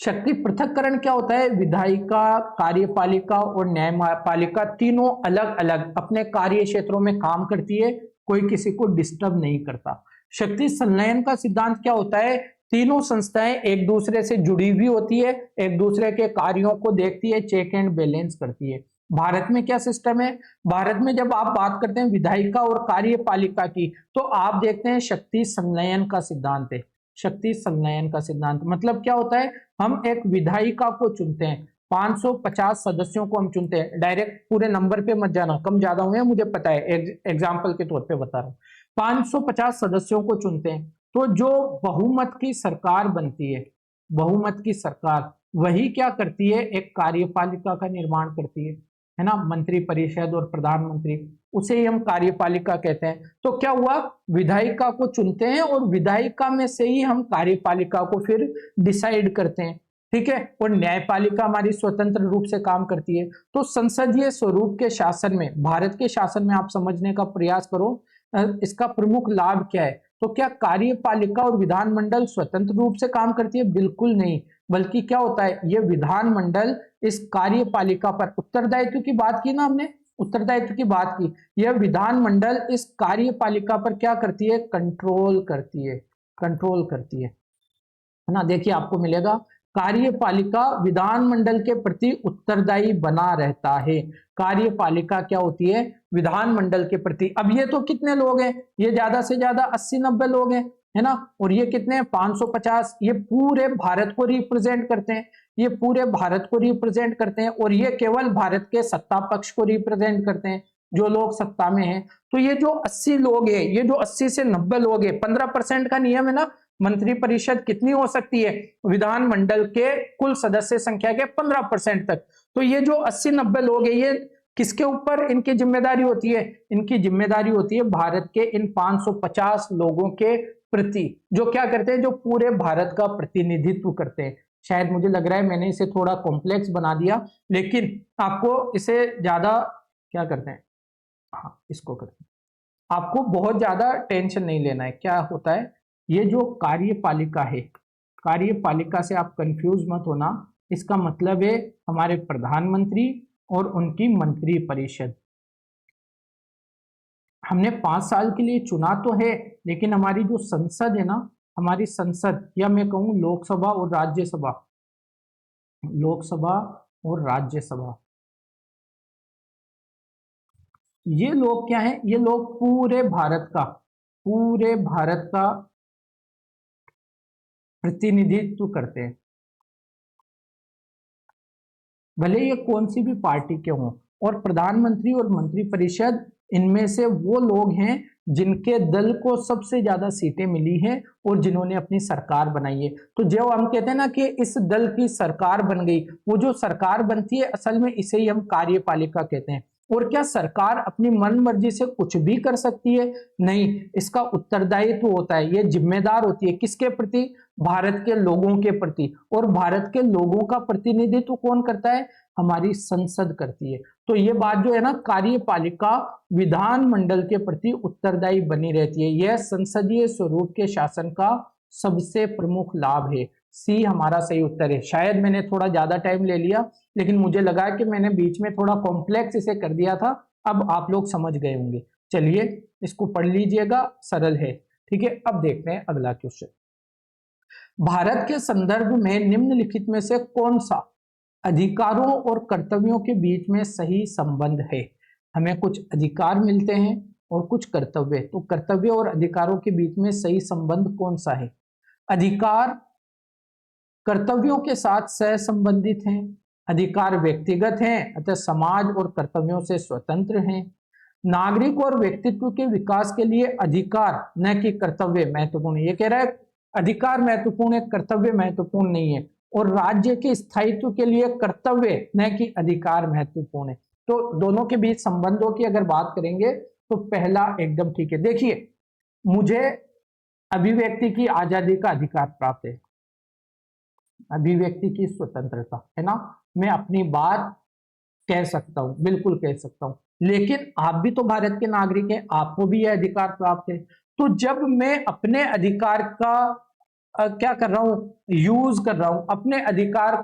शक्ति पृथक्करण क्या होता है, विधायिका, कार्यपालिका और न्यायपालिका तीनों अलग अलग अपने कार्य क्षेत्रों में काम करती है, कोई किसी को डिस्टर्ब नहीं करता। शक्ति संलयन का सिद्धांत क्या होता है, तीनों संस्थाएं एक दूसरे से जुड़ी हुई होती है, एक दूसरे के कार्यों को देखती है, चेक एंड बैलेंस करती है। भारत में क्या सिस्टम है, भारत में जब आप बात करते हैं विधायिका और कार्यपालिका की, तो आप देखते हैं शक्ति संलयन का सिद्धांत है। शक्ति संलयन का सिद्धांत मतलब क्या होता है, हम एक विधायिका को चुनते हैं, 550 सदस्यों को हम चुनते हैं, डायरेक्ट पूरे नंबर पे मत जाना, कम ज्यादा हुए मुझे पता है, एग्जाम्पल के तौर पे बता रहा हूँ, 550 सदस्यों को चुनते हैं, तो जो बहुमत की सरकार बनती है, बहुमत की सरकार वही क्या करती है, एक कार्यपालिका का निर्माण करती है ना, मंत्री परिषद और प्रधानमंत्री, उसे ही हम कार्यपालिका कहते हैं। तो क्या हुआ, विधायिका को चुनते हैं और विधायिका में से ही हम कार्यपालिका को फिर डिसाइड करते हैं, ठीक है, और न्यायपालिका हमारी स्वतंत्र रूप से काम करती है। तो संसदीय स्वरूप के शासन में, भारत के शासन में आप समझने का प्रयास करो इसका प्रमुख लाभ क्या है। तो क्या कार्यपालिका और विधानमंडल स्वतंत्र रूप से काम करती है, बिल्कुल नहीं, बल्कि क्या होता है, ये विधानमंडल इस कार्यपालिका पर, उत्तरदायित्व की बात की ना हमने, उत्तरदायित्व की बात की, यह विधानमंडल इस कार्यपालिका पर क्या करती है, कंट्रोल करती है, कंट्रोल करती है ना। देखिए आपको मिलेगा कार्यपालिका विधानमंडल के प्रति उत्तरदायी बना रहता है। कार्यपालिका क्या होती है, विधानमंडल के प्रति। अब ये तो कितने लोग हैं, ये ज्यादा से ज्यादा 80-90 लोग हैं, है ना, और ये कितने 550, ये पूरे भारत को रिप्रेजेंट करते हैं, ये पूरे भारत को रिप्रेजेंट करते हैं, और ये केवल भारत के सत्ता पक्ष को रिप्रेजेंट करते हैं। जो लोग सत्ता में हैं। तो ये जो 80 लोग हैं, ये जो 80 से 90 लोग हैं, 15% का नियम है ना, मंत्री परिषद कितनी हो सकती है, विधानमंडल के कुल सदस्य संख्या के 15% तक। तो ये जो 80-90 लोग हैं, ये किसके ऊपर इनकी जिम्मेदारी होती है, इनकी जिम्मेदारी होती है भारत के इन 550 लोगों के प्रति, जो क्या करते हैं, जो पूरे भारत का प्रतिनिधित्व करते हैं। शायद मुझे लग रहा है मैंने इसे थोड़ा कॉम्प्लेक्स बना दिया, लेकिन आपको इसे ज्यादा क्या करते हैं, हाँ इसको करते हैं, आपको बहुत ज्यादा टेंशन नहीं लेना है। क्या होता है, ये जो कार्यपालिका है, कार्यपालिका से आप कंफ्यूज मत होना, इसका मतलब है हमारे प्रधानमंत्री और उनकी मंत्री परिषद। हमने 5 साल के लिए चुना तो है, लेकिन हमारी जो संसद है ना, हमारी संसद, या मैं कहूं लोकसभा और राज्यसभा, लोकसभा और राज्यसभा, ये लोग क्या है, ये लोग पूरे भारत का प्रतिनिधित्व करते हैं, भले ये कौन सी भी पार्टी के हों। और प्रधानमंत्री और मंत्रिपरिषद, इनमें से वो लोग हैं जिनके दल को सबसे ज्यादा सीटें मिली हैं और जिन्होंने अपनी सरकार बनाई है। तो जो हम कहते हैं ना कि इस दल की सरकार बन गई, वो जो सरकार बनती है असल में इसे ही हम कार्यपालिका कहते हैं। और क्या सरकार अपनी मन मर्जी से कुछ भी कर सकती है? नहीं, इसका उत्तरदायित्व होता है, ये जिम्मेदार होती है किसके प्रति, भारत के लोगों के प्रति। और भारत के लोगों का प्रतिनिधित्व कौन करता है, हमारी संसद करती है। तो ये बात जो है ना, कार्यपालिका विधानमंडल के प्रति उत्तरदायी बनी रहती है। यह संसदीय स्वरूप के शासन का सबसे प्रमुख लाभ है। सी हमारा सही उत्तर है। शायद मैंने थोड़ा ज्यादा टाइम ले लिया, लेकिन मुझे लगा कि मैंने बीच में थोड़ा कॉम्प्लेक्स इसे कर दिया था, अब आप लोग समझ गए होंगे। चलिए इसको पढ़ लीजिएगा, सरल है। ठीक है, अब देखते हैं अगला क्वेश्चन। भारत के संदर्भ में निम्नलिखित में से कौन सा अधिकारों और कर्तव्यों के बीच में सही संबंध है? हमें कुछ अधिकार मिलते हैं और कुछ कर्तव्य, तो कर्तव्य और अधिकारों के बीच में सही संबंध कौन सा है? अधिकार कर्तव्यों के साथ सह संबंधित हैं, अधिकार व्यक्तिगत हैं अतः समाज और कर्तव्यों से स्वतंत्र हैं, नागरिक और व्यक्तित्व के विकास के लिए अधिकार न कि कर्तव्य महत्वपूर्ण है। ये कह रहा है अधिकार महत्वपूर्ण है, कर्तव्य महत्वपूर्ण नहीं है। और राज्य के स्थायित्व के लिए कर्तव्य न कि अधिकार महत्वपूर्ण है। तो दोनों के बीच संबंधों की अगर बात करेंगे तो पहला एकदम ठीक है। देखिए, मुझे अभिव्यक्ति की आजादी का अधिकार प्राप्त है, अभिव्यक्ति की स्वतंत्रता है ना, मैं अपनी बात कह सकता हूं, बिल्कुल कह सकता हूं। लेकिन आप भी तो भारत के नागरिक हैं, आपको भी यह अधिकार प्राप्त है। तो जब मैं अपने अधिकार का क्या कर रहा हूं, यूज कर रहा हूं, अपने अधिकार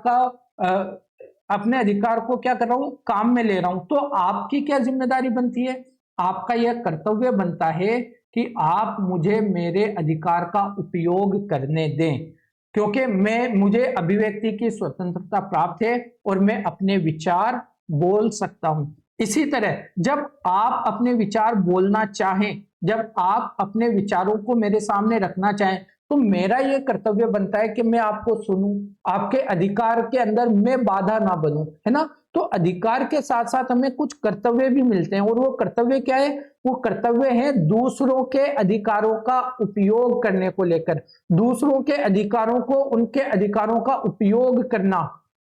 को क्या कर रहा हूं, काम में ले रहा हूं, तो आपकी क्या जिम्मेदारी बनती है, आपका यह कर्तव्य बनता है कि आप मुझे मेरे अधिकार का उपयोग करने दें, क्योंकि मुझे अभिव्यक्ति की स्वतंत्रता प्राप्त है और मैं अपने विचार बोल सकता हूं। इसी तरह जब आप अपने विचार बोलना चाहें, जब आप अपने विचारों को मेरे सामने रखना चाहें, तो मेरा यह कर्तव्य बनता है कि मैं आपको सुनूं, आपके अधिकार के अंदर मैं बाधा ना बनूं, है ना। तो अधिकार के साथ साथ हमें कुछ कर्तव्य भी मिलते हैं, और वो कर्तव्य क्या है, वो कर्तव्य है दूसरों के अधिकारों का उपयोग करने को लेकर, दूसरों के अधिकारों को उनके अधिकारों का उपयोग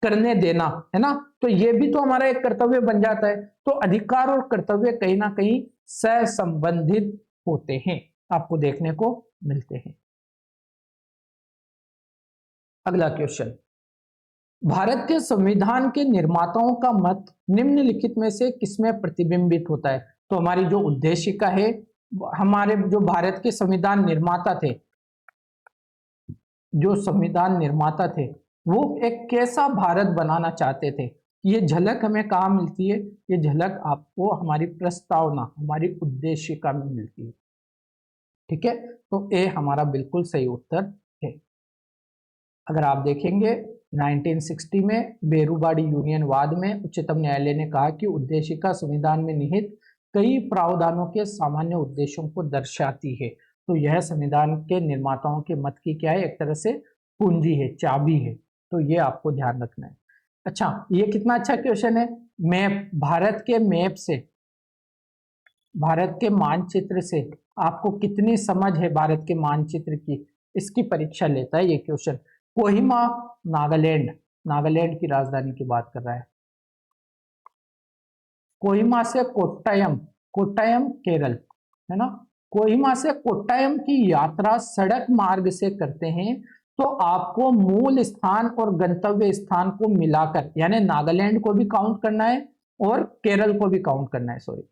करने देना, है ना। तो ये भी तो हमारा एक कर्तव्य बन जाता है। तो अधिकार और कर्तव्य कहीं ना कहीं सहसंबंधित होते हैं, आपको देखने को मिलते हैं। अगला क्वेश्चन, भारत के संविधान के निर्माताओं का मत निम्नलिखित में से किसमें प्रतिबिंबित होता है? तो हमारी जो उद्देशिका है, हमारे जो भारत के संविधान निर्माता थे, जो संविधान निर्माता थे, वो एक कैसा भारत बनाना चाहते थे, ये झलक हमें कहाँ मिलती है? ये झलक आपको हमारी प्रस्तावना, हमारी उद्देशिका में मिलती है। ठीक है, तो ए हमारा बिल्कुल सही उत्तर है। अगर आप देखेंगे 1960 में बेरूबाड़ी यूनियनवाद में उच्चतम न्यायालय ने कहा कि उद्देशिका संविधान में निहित कई प्रावधानों के सामान्य उद्देश्यों को दर्शाती है। तो यह संविधान के निर्माताओं के मत की क्या है, एक तरह से पूंजी है, चाबी है। तो ये आपको ध्यान रखना है। अच्छा, ये कितना अच्छा क्वेश्चन है। मैप, भारत के मैप से भारत के मानचित्र से आपको कितनी समझ है भारत के मानचित्र की, इसकी परीक्षा लेता है ये क्वेश्चन। कोहिमा नागालैंड, नागालैंड की राजधानी की बात कर रहा है। कोहिमा से कोट्टायम, कोट्टायम केरल है ना, कोहिमा से कोट्टायम की यात्रा सड़क मार्ग से करते हैं तो आपको मूल स्थान और गंतव्य स्थान को मिलाकर, यानी नागालैंड को भी काउंट करना है और केरल को भी काउंट करना है, सॉरी,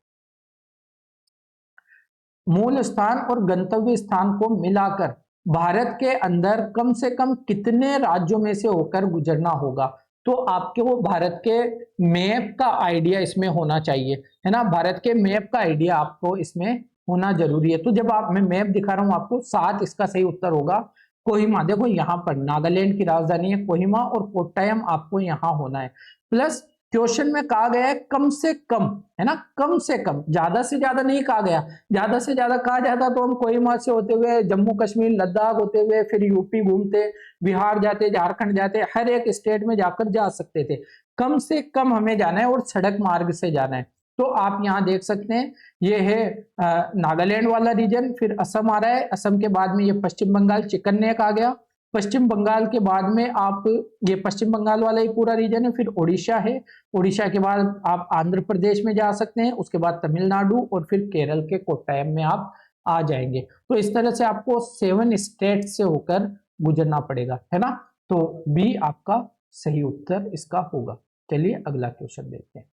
मूल स्थान और गंतव्य स्थान को मिलाकर भारत के अंदर कम से कम कितने राज्यों में से होकर गुजरना होगा। तो आपको भारत के मैप का आइडिया इसमें होना चाहिए, है ना, भारत के मैप का आइडिया आपको इसमें होना जरूरी है। तो जब मैं मैप दिखा रहा हूं आपको, 7 इसका सही उत्तर होगा। कोहिमा, देखो यहां पर नागालैंड की राजधानी है कोहिमा और कोट्टायम आपको यहां होना है। प्लस क्वेश्चन में कहा गया है कम से कम, है ना, कम से कम, ज्यादा से ज्यादा नहीं कहा गया। ज्यादा से ज्यादा कहा जाता तो हम कोहिमा से होते हुए जम्मू कश्मीर लद्दाख होते हुए फिर यूपी घूमते, बिहार जाते, झारखंड जाते, हर एक स्टेट में जाकर जा सकते थे। कम से कम हमें जाना है और सड़क मार्ग से जाना है। तो आप यहाँ देख सकते हैं ये है नागालैंड वाला रीजन, फिर असम आ रहा है, असम के बाद में ये पश्चिम बंगाल चिकन नेक आ गया, पश्चिम बंगाल के बाद में आप, ये पश्चिम बंगाल वाला ही पूरा रीजन है, फिर उड़ीसा है, उड़ीसा के बाद आप आंध्र प्रदेश में जा सकते हैं, उसके बाद तमिलनाडु और फिर केरल के कोट्टायम में आप आ जाएंगे। तो इस तरह से आपको 7 स्टेट से होकर गुजरना पड़ेगा, है ना। तो बी आपका सही उत्तर इसका होगा। चलिए अगला क्वेश्चन देखते हैं।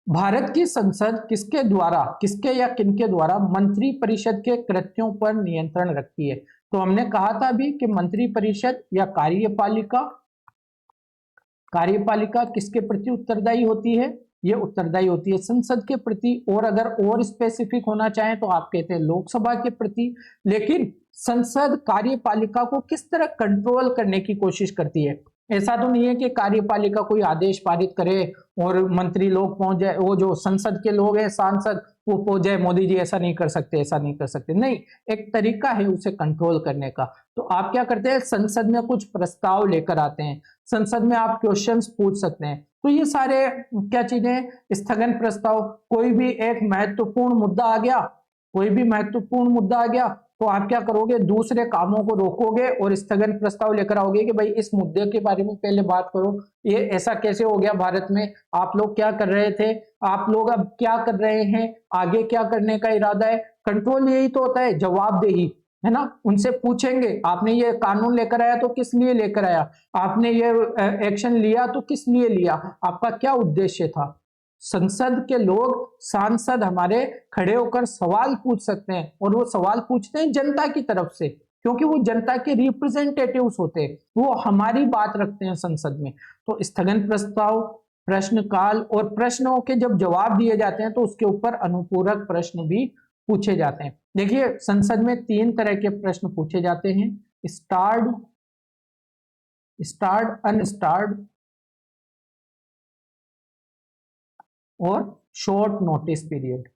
भारत की संसद किसके द्वारा, किसके या किनके द्वारा मंत्री परिषद के कृत्यों पर नियंत्रण रखती है। तो हमने कहा था अभी कि मंत्री परिषद या कार्यपालिका, कार्यपालिका किसके प्रति उत्तरदायी होती है, ये उत्तरदायी होती है संसद के प्रति, और अगर और स्पेसिफिक होना चाहें तो आप कहते हैं लोकसभा के प्रति। लेकिन संसद कार्यपालिका को किस तरह कंट्रोल करने की कोशिश करती है, ऐसा तो नहीं है कि कार्यपालिका कोई आदेश पारित करे और मंत्री लोग पहुंच जाए, वो जो संसद के लोग हैं सांसद वो पहुंच जाए मोदी जी ऐसा नहीं कर सकते, ऐसा नहीं कर सकते, नहीं, एक तरीका है उसे कंट्रोल करने का। तो आप क्या करते हैं, संसद में कुछ प्रस्ताव लेकर आते हैं, संसद में आप क्वेश्चंस पूछ सकते हैं। तो ये सारे क्या चीजें, स्थगन प्रस्ताव, कोई भी एक महत्वपूर्ण मुद्दा आ गया, कोई भी महत्वपूर्ण मुद्दा आ गया तो आप क्या करोगे, दूसरे कामों को रोकोगे और स्थगन प्रस्ताव लेकर आओगे कि भाई इस मुद्दे के बारे में पहले बात करो, ये ऐसा कैसे हो गया भारत में, आप लोग क्या कर रहे थे, आप लोग अब क्या कर रहे हैं, आगे क्या करने का इरादा है। कंट्रोल यही तो होता है, जवाबदेही, है ना, उनसे पूछेंगे आपने ये कानून लेकर आया तो किस लिए लेकर आया, आपने ये एक्शन लिया तो किस लिए लिया, आपका क्या उद्देश्य था। संसद के लोग, सांसद हमारे खड़े होकर सवाल पूछ सकते हैं और वो सवाल पूछते हैं जनता की तरफ से, क्योंकि वो जनता के रिप्रेजेंटेटिव्स होते हैं, वो हमारी बात रखते हैं संसद में। तो स्थगन प्रस्ताव, प्रश्नकाल और प्रश्नों के जब जवाब दिए जाते हैं तो उसके ऊपर अनुपूरक प्रश्न भी पूछे जाते हैं। देखिए संसद में 3 तरह के प्रश्न पूछे जाते हैं, स्टार्ड, स्टार्ड, अनस्टार्ड और short notice period,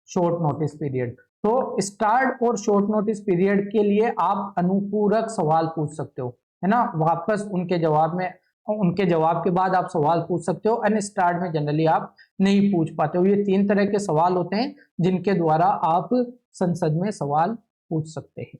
short notice period. तो स्टार्ट और शॉर्ट नोटिस पीरियड के लिए आप अनुपूरक सवाल पूछ सकते हो, है ना, वापस उनके जवाब में, उनके जवाब के बाद आप सवाल पूछ सकते हो। अनस्टार्ट में जनरली आप नहीं पूछ पाते हो। ये 3 तरह के सवाल होते हैं जिनके द्वारा आप संसद में सवाल पूछ सकते हैं।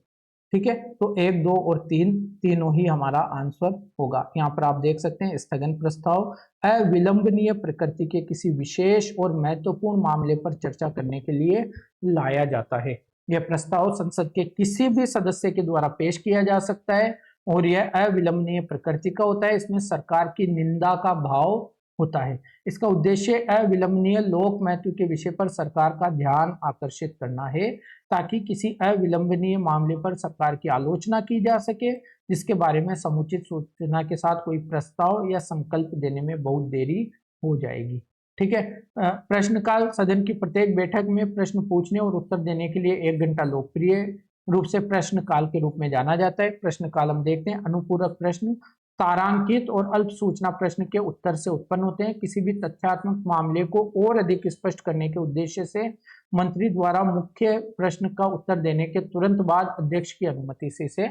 ठीक है, तो 1, 2 और 3 तीनों ही हमारा आंसर होगा। यहाँ पर आप देख सकते हैं स्थगन प्रस्ताव अविलंबनीय प्रकृति के किसी विशेष और महत्वपूर्ण मामले पर चर्चा करने के लिए लाया जाता है। यह प्रस्ताव संसद के किसी भी सदस्य के द्वारा पेश किया जा सकता है और यह अविलंबनीय प्रकृति का होता है। इसमें सरकार की निंदा का भाव होता है। इसका उद्देश्य अविलंबनीय लोक महत्व के विषय पर सरकार का ध्यान आकर्षित करना है, ताकि किसी अविलंबनीय मामले पर सरकार की आलोचना की जा सके जिसके बारे में समुचित सूचना के साथ कोई प्रस्ताव या संकल्प देने में बहुत देरी हो जाएगी। ठीक है, प्रश्नकाल सदन की प्रत्येक बैठक में प्रश्न पूछने और उत्तर देने के लिए 1 घंटा लोकप्रिय रूप से प्रश्नकाल के रूप में जाना जाता है। प्रश्नकाल हम देखते हैं, अनुपूरक प्रश्न तारांकित और अल्प सूचना प्रश्न के उत्तर से उत्पन्न होते हैं। किसी भी तथ्यात्मक मामले को और अधिक स्पष्ट करने के उद्देश्य से मंत्री द्वारा मुख्य प्रश्न का उत्तर देने के तुरंत बाद अध्यक्ष की अनुमति से इसे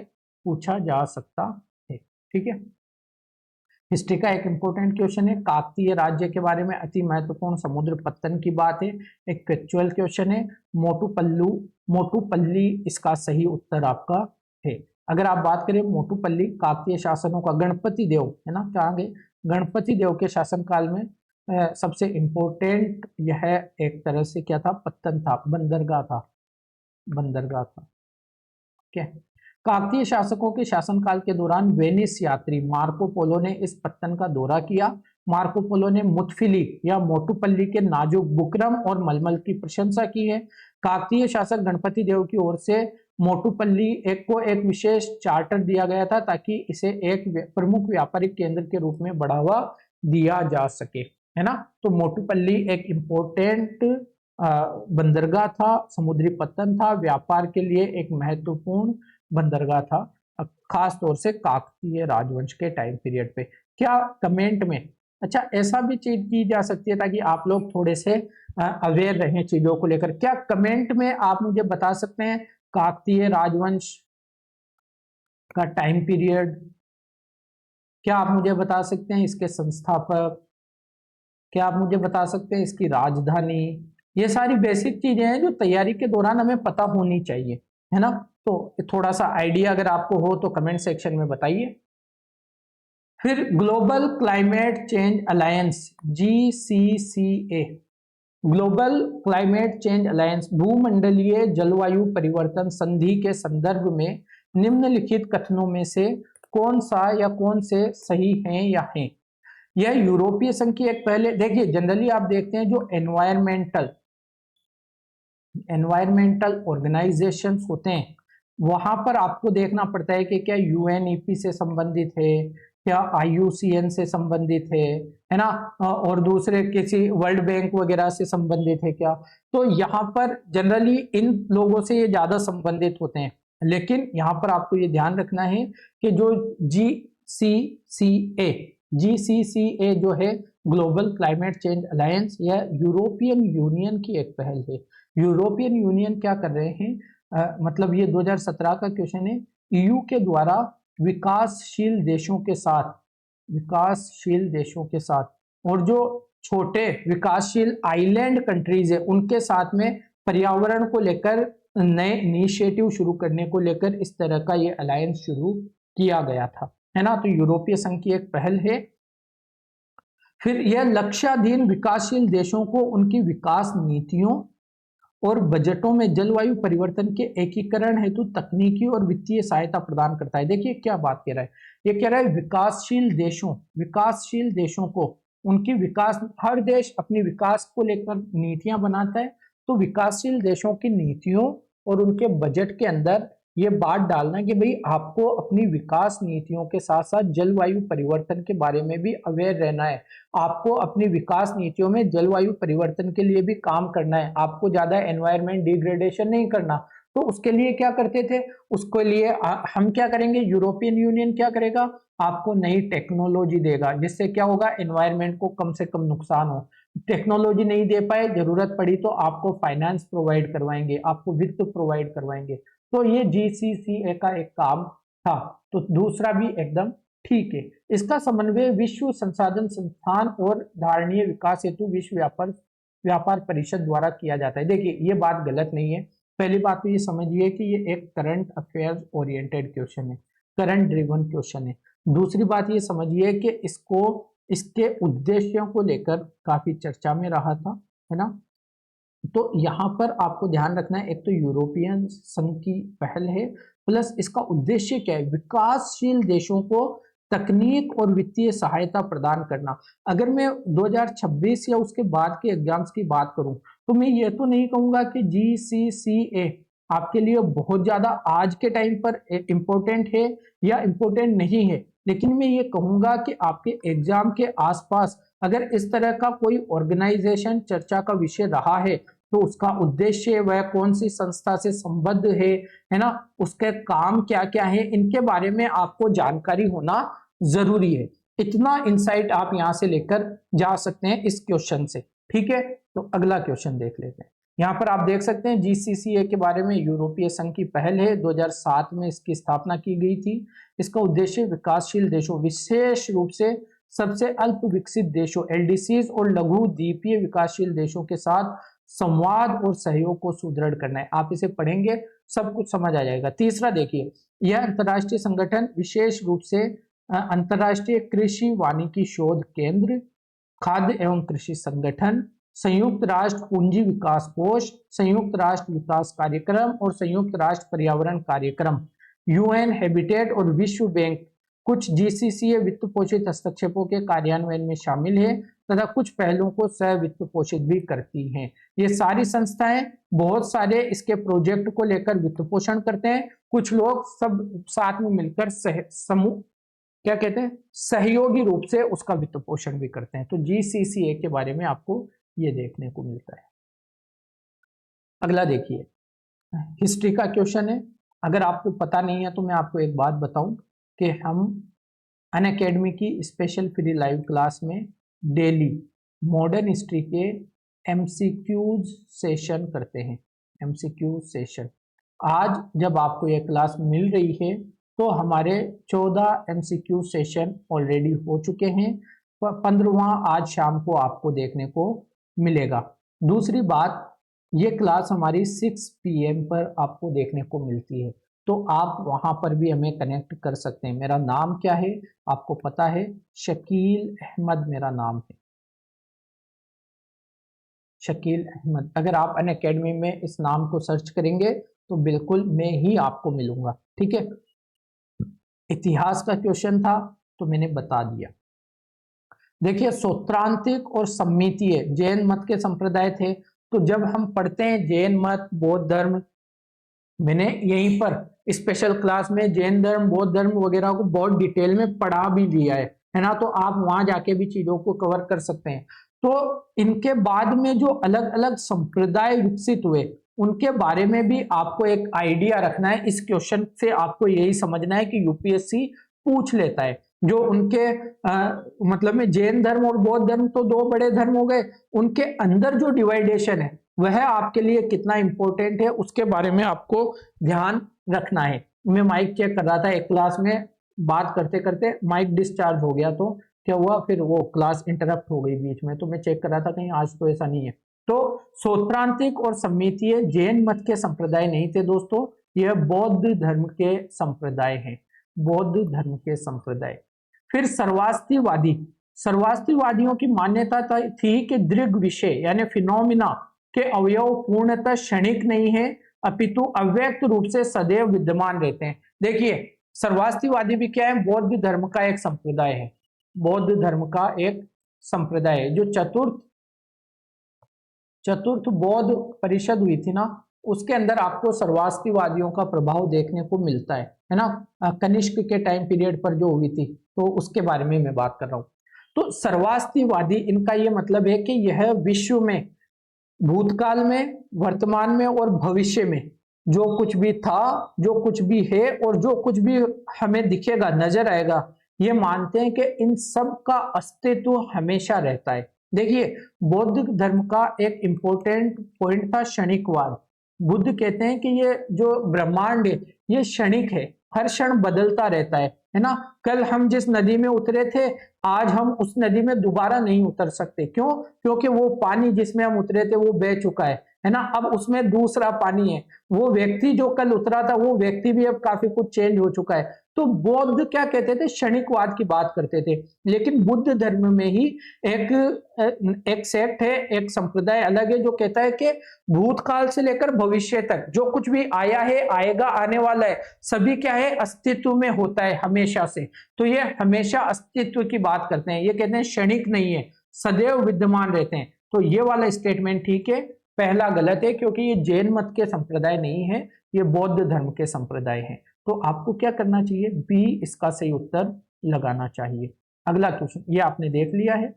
पूछा जा सकता है। ठीक है, हिस्ट्री का एक इंपॉर्टेंट क्वेश्चन है, काकतीय राज्य के बारे में अति महत्वपूर्ण समुद्र पत्तन की बात है। एक फैक्चुअल क्वेश्चन है, मोटुपल्ली इसका सही उत्तर आपका है। अगर आप बात करें मोटुपल्ली काकतीय शासनों का, गणपति देव है ना, क्या आगे गणपति देव के शासनकाल में सबसे इंपॉर्टेंट यह एक तरह से क्या था, पत्तन था, बंदरगाह था, बंदरगाह था। क्या काकतीय शासकों के शासनकाल के दौरान वेनिस यात्री मार्को पोलो ने इस पत्तन का दौरा किया। मार्को पोलो ने मुतफिली या मोटुपल्ली के नाजुक बुकरम और मलमल की प्रशंसा की है। काकतीय शासक गणपति देव की ओर से मोटुपल्ली को एक विशेष चार्टर दिया गया था ताकि इसे एक प्रमुख व्यापारिक केंद्र के रूप में बढ़ावा दिया जा सके, है ना। तो मोटुपल्ली एक इम्पोर्टेंट बंदरगाह था, समुद्री पत्तन था, व्यापार के लिए एक महत्वपूर्ण बंदरगाह था, खास तौर से काकतीय राजवंश के टाइम पीरियड पे। क्या कमेंट में, अच्छा ऐसा भी चीज की जा सकती है ताकि आप लोग थोड़े से अवेयर रहें चीजों को लेकर, क्या कमेंट में आप मुझे बता सकते हैं काकतीय राजवंश का टाइम पीरियड? क्या आप मुझे बता सकते हैं इसके संस्थापक? क्या आप मुझे बता सकते हैं इसकी राजधानी? ये सारी बेसिक चीजें हैं जो तैयारी के दौरान हमें पता होनी चाहिए, है ना। तो थोड़ा सा आइडिया अगर आपको हो तो कमेंट सेक्शन में बताइए। फिर global climate change alliance GCCA, global climate change alliance भूमंडलीय जलवायु परिवर्तन संधि के संदर्भ में निम्नलिखित कथनों में से कौन सा या कौन से सही हैं या हैं? यह यूरोपीय संघ की एक पहले, देखिए जनरली आप देखते हैं जो एनवायरमेंटल ऑर्गेनाइजेशंस होते हैं वहां पर आपको देखना पड़ता है कि क्या UNEP से संबंधित है, क्या IUCN से संबंधित है ना, और दूसरे किसी वर्ल्ड बैंक वगैरह से संबंधित है क्या। तो यहाँ पर जनरली इन लोगों से ये ज्यादा संबंधित होते हैं, लेकिन यहाँ पर आपको ये ध्यान रखना है कि जो GCCA जो है ग्लोबल क्लाइमेट चेंज अलायंस, यह यूरोपियन यूनियन की एक पहल है। यूरोपियन यूनियन क्या कर रहे हैं, मतलब ये 2017 का क्वेश्चन है, EU के द्वारा विकासशील देशों के साथ और जो छोटे विकासशील आइलैंड कंट्रीज है उनके साथ में पर्यावरण को लेकर नए इनिशिएटिव शुरू करने को लेकर इस तरह का ये अलायंस शुरू किया गया था, है ना। तो यूरोपीय संघ की एक पहल है। फिर यह लक्ष्याधीन विकासशील देशों को उनकी विकास नीतियों और बजटों में जलवायु परिवर्तन के एकीकरण हेतु तकनीकी और वित्तीय सहायता प्रदान करता है। देखिए क्या बात कह रहा है, ये कह रहा है विकासशील देशों को उनकी विकास, हर देश अपनी विकास को लेकर नीतियां बनाता है, तो विकासशील देशों की नीतियों और उनके बजट के अंदर ये बात डालना कि भाई आपको अपनी विकास नीतियों के साथ साथ जलवायु परिवर्तन के बारे में भी अवेयर रहना है, आपको अपनी विकास नीतियों में जलवायु परिवर्तन के लिए भी काम करना है, आपको ज्यादा एनवायरमेंट डिग्रेडेशन नहीं करना। तो उसके लिए क्या करते थे, उसके लिए हम क्या करेंगे, यूरोपियन यूनियन क्या करेगा, आपको नई टेक्नोलॉजी देगा जिससे क्या होगा, एनवायरमेंट को कम से कम नुकसान हो। टेक्नोलॉजी नहीं दे पाए, जरूरत पड़ी तो आपको फाइनेंस प्रोवाइड करवाएंगे, आपको वित्त प्रोवाइड करवाएंगे। तो ये GCCA का एक काम था। तो दूसरा भी एकदम ठीक है। इसका समन्वय विश्व संसाधन संस्थान और धारणीय विकास हेतु विश्व व्यापार परिषद द्वारा किया जाता है। देखिए ये बात गलत नहीं है। पहली बात तो ये समझिए कि ये एक करंट अफेयर्स ओरिएंटेड क्वेश्चन है, करंट ड्रिवन क्वेश्चन है। दूसरी बात ये समझिए कि इसके उद्देश्यों को लेकर काफी चर्चा में रहा था, है ना। तो यहाँ पर आपको ध्यान रखना है, एक तो यूरोपियन संघ की पहल है, प्लस इसका उद्देश्य क्या है, विकासशील देशों को तकनीक और वित्तीय सहायता प्रदान करना। अगर मैं 2026 या उसके बाद के एग्जाम्स की बात करूं तो मैं ये तो नहीं कहूंगा कि GCCA आपके लिए बहुत ज्यादा आज के टाइम पर इंपॉर्टेंट है या इंपॉर्टेंट नहीं है, लेकिन मैं ये कहूंगा कि आपके एग्जाम के आसपास अगर इस तरह का कोई ऑर्गेनाइजेशन चर्चा का विषय रहा है तो उसका उद्देश्य वह कौन सी संस्था से संबद्ध है ना, उसके काम क्या क्या है, इनके बारे में आपको जानकारी होना जरूरी है। इतना इंसाइट आप यहां से लेकर जा सकते हैं इस क्वेश्चन से, ठीक है। तो अगला क्वेश्चन देख लेते हैं। यहाँ पर आप देख सकते हैं GCCA के बारे में, यूरोपीय संघ की पहल है, 2007 में इसकी स्थापना की गई थी। इसका उद्देश्य विकासशील देशों, विशेष रूप से सबसे अल्प विकसित देशों एलडीसीज और लघु द्वीपीय विकासशील देशों के साथ संवाद और सहयोग को सुदृढ़ करना है। आप इसे पढ़ेंगे सब कुछ समझ आ जाएगा। तीसरा देखिए, यह अंतर्राष्ट्रीय संगठन विशेष रूप से अंतर्राष्ट्रीय कृषि वानिकी शोध केंद्र, खाद्य एवं कृषि संगठन, संयुक्त राष्ट्र पूंजी विकास कोष, संयुक्त राष्ट्र विकास कार्यक्रम और संयुक्त राष्ट्र पर्यावरण कार्यक्रम, यूएन हैबिटेट और विश्व बैंक कुछ जीसीसीए वित्त पोषित हस्तक्षेपों के कार्यान्वयन में शामिल है तथा कुछ पहलों को सह वित्त पोषित भी करती हैं। ये सारी संस्थाएं बहुत सारे इसके प्रोजेक्ट को लेकर वित्त पोषण करते हैं। कुछ लोग सब साथ में मिलकर समूह क्या कहते हैं सहयोगी रूप से उसका वित्त पोषण भी करते हैं। तो जीसीसीए के बारे में आपको ये देखने को मिलता है। अगला देखिए, हिस्ट्री का क्वेश्चन है। अगर आपको पता नहीं है तो मैं आपको एक बात बताऊं कि हम अनअकैडमी की स्पेशल फ्री लाइव क्लास में डेली मॉडर्न हिस्ट्री के एमसीक्यूज सेशन करते हैं। एमसीक्यूज सेशन आज जब आपको यह क्लास मिल रही है तो हमारे 14 एमसीक्यू सेशन ऑलरेडी हो चुके हैं। 15वां आज शाम को आपको देखने को मिलेगा। दूसरी बात, ये क्लास हमारी 6 PM पर आपको देखने को मिलती है, तो आप वहां पर भी हमें कनेक्ट कर सकते हैं। मेरा नाम क्या है आपको पता है, शकील अहमद मेरा नाम है, शकील अहमद। अगर आप अनअकैडमी में इस नाम को सर्च करेंगे तो बिल्कुल मैं ही आपको मिलूंगा, ठीक है। इतिहास का क्वेश्चन था तो मैंने बता दिया। देखिए, सौत्रांतिक और सम्मितीय जैन मत के संप्रदाय थे। तो जब हम पढ़ते हैं जैन मत, बौद्ध धर्म, मैंने यहीं पर स्पेशल क्लास में जैन धर्म, बौद्ध धर्म वगैरह को बहुत डिटेल में पढ़ा भी लिया है ना, तो आप वहां जाके भी चीजों को कवर कर सकते हैं। तो इनके बाद में जो अलग अलग संप्रदाय विकसित हुए उनके बारे में भी आपको एक आइडिया रखना है। इस क्वेश्चन से आपको यही समझना है कि यूपीएससी पूछ लेता है। जो उनके मतलब में जैन धर्म और बौद्ध धर्म तो दो बड़े धर्म हो गए, उनके अंदर जो डिवाइडेशन है वह आपके लिए कितना इंपॉर्टेंट है उसके बारे में आपको ध्यान रखना है। मैं माइक चेक कर रहा था एक क्लास में, बात करते करते माइक डिस्चार्ज हो गया, तो क्या हुआ फिर वो क्लास इंटरप्ट हो गई बीच में, तो मैं चेक कर रहा था कहीं आज तो ऐसा नहीं है। तो सौत्रांतिक और सम्मितीय जैन मत के संप्रदाय नहीं थे दोस्तों, यह बौद्ध धर्म के संप्रदाय हैं, बौद्ध धर्म के संप्रदाय। फिर सर्वास्तिवादी, सर्वास्तिवादियों की मान्यता थी कि दृग विषय यानी फिनोमिना के अवयव पूर्णतः क्षणिक नहीं है अपितु अव्यक्त रूप से सदैव विद्यमान रहते हैं। देखिए, सर्वास्तिवादी भी क्या है, बौद्ध धर्म का एक संप्रदाय है, बौद्ध धर्म का एक संप्रदाय है। जो चतुर्थ बौद्ध परिषद हुई थी ना, उसके अंदर आपको सर्वास्तिवादियों का प्रभाव देखने को मिलता है ना, कनिष्क के टाइम पीरियड पर जो हुई थी, तो उसके बारे में मैं बात कर रहा हूं। तो सर्वास्तिवादी इनका ये मतलब है कि यह विश्व में भूतकाल में, वर्तमान में और भविष्य में जो कुछ भी था, जो कुछ भी है और जो कुछ भी हमें दिखेगा, नजर आएगा, ये मानते हैं कि इन सब का अस्तित्व हमेशा रहता है। देखिए, बौद्ध धर्म का एक इंपॉर्टेंट पॉइंट था क्षणिकवाद। बुद्ध कहते हैं कि ये जो ब्रह्मांड है ये क्षणिक है, हर क्षण बदलता रहता है ना। कल हम जिस नदी में उतरे थे, आज हम उस नदी में दोबारा नहीं उतर सकते। क्यों? क्योंकि वो पानी जिसमें हम उतरे थे वो बह चुका है ना, अब उसमें दूसरा पानी है। वो व्यक्ति जो कल उतरा था वो व्यक्ति भी अब काफी कुछ चेंज हो चुका है। तो बौद्ध क्या कहते थे, क्षणिकवाद की बात करते थे। लेकिन बुद्ध धर्म में ही एक सेक्ट है, एक संप्रदाय अलग है जो कहता है कि भूतकाल से लेकर भविष्य तक जो कुछ भी आया है, आएगा, आने वाला है, सभी क्या है, अस्तित्व में होता है हमेशा से। तो ये हमेशा अस्तित्व की बात करते हैं, ये कहते हैं क्षणिक नहीं है, सदैव विद्यमान रहते हैं। तो ये वाला स्टेटमेंट ठीक है, पहला गलत है क्योंकि ये जैन मत के संप्रदाय नहीं है, ये बौद्ध धर्म के संप्रदाय है। तो आपको क्या करना चाहिए, बी इसका सही उत्तर लगाना चाहिए। अगला क्वेश्चन ये आपने देख लिया है।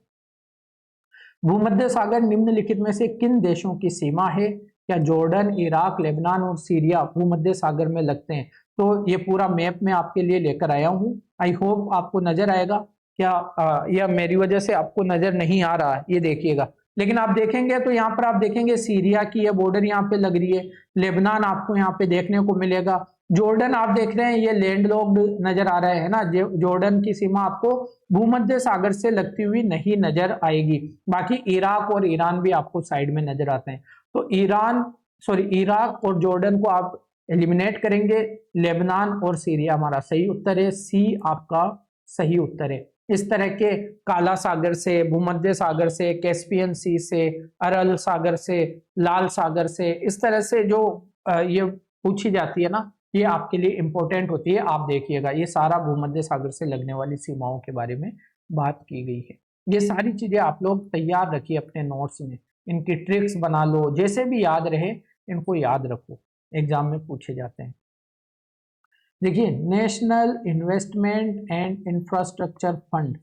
भूमध्य सागर निम्नलिखित में से किन देशों की सीमा है? क्या जॉर्डन, इराक, लेबनान और सीरिया भूमध्य सागर में लगते हैं? तो ये पूरा मैप मैं आपके लिए लेकर आया हूं, आई होप आपको नजर आएगा। क्या यह मेरी वजह से आपको नजर नहीं आ रहा है, ये देखिएगा। लेकिन आप देखेंगे तो यहाँ पर आप देखेंगे सीरिया की यह बॉर्डर यहाँ पे लग रही है, लेबनान आपको यहाँ पे देखने को मिलेगा, जॉर्डन आप देख रहे हैं, ये लैंडलॉक्ड नजर आ रहा है ना, जॉर्डन की सीमा आपको भूमध्य सागर से लगती हुई नहीं नजर आएगी। बाकी इराक और ईरान भी आपको साइड में नजर आते हैं। तो इराक और जॉर्डन को आप एलिमिनेट करेंगे। लेबनान और सीरिया हमारा सही उत्तर है, सी आपका सही उत्तर है। इस तरह के काला सागर से, भूमध्य सागर से, कैस्पियन सी से, अरल सागर से, लाल सागर से, इस तरह से जो ये पूछी जाती है ना, ये आपके लिए इंपॉर्टेंट होती है। आप देखिएगा, ये सारा भूमध्य सागर से लगने वाली सीमाओं के बारे में बात की गई है। ये सारी चीजें आप लोग तैयार रखिए अपने नोट्स में, इनकी ट्रिक्स बना लो, जैसे भी याद रहे इनको याद रखो, एग्जाम में पूछे जाते हैं। देखिए, national investment and infrastructure fund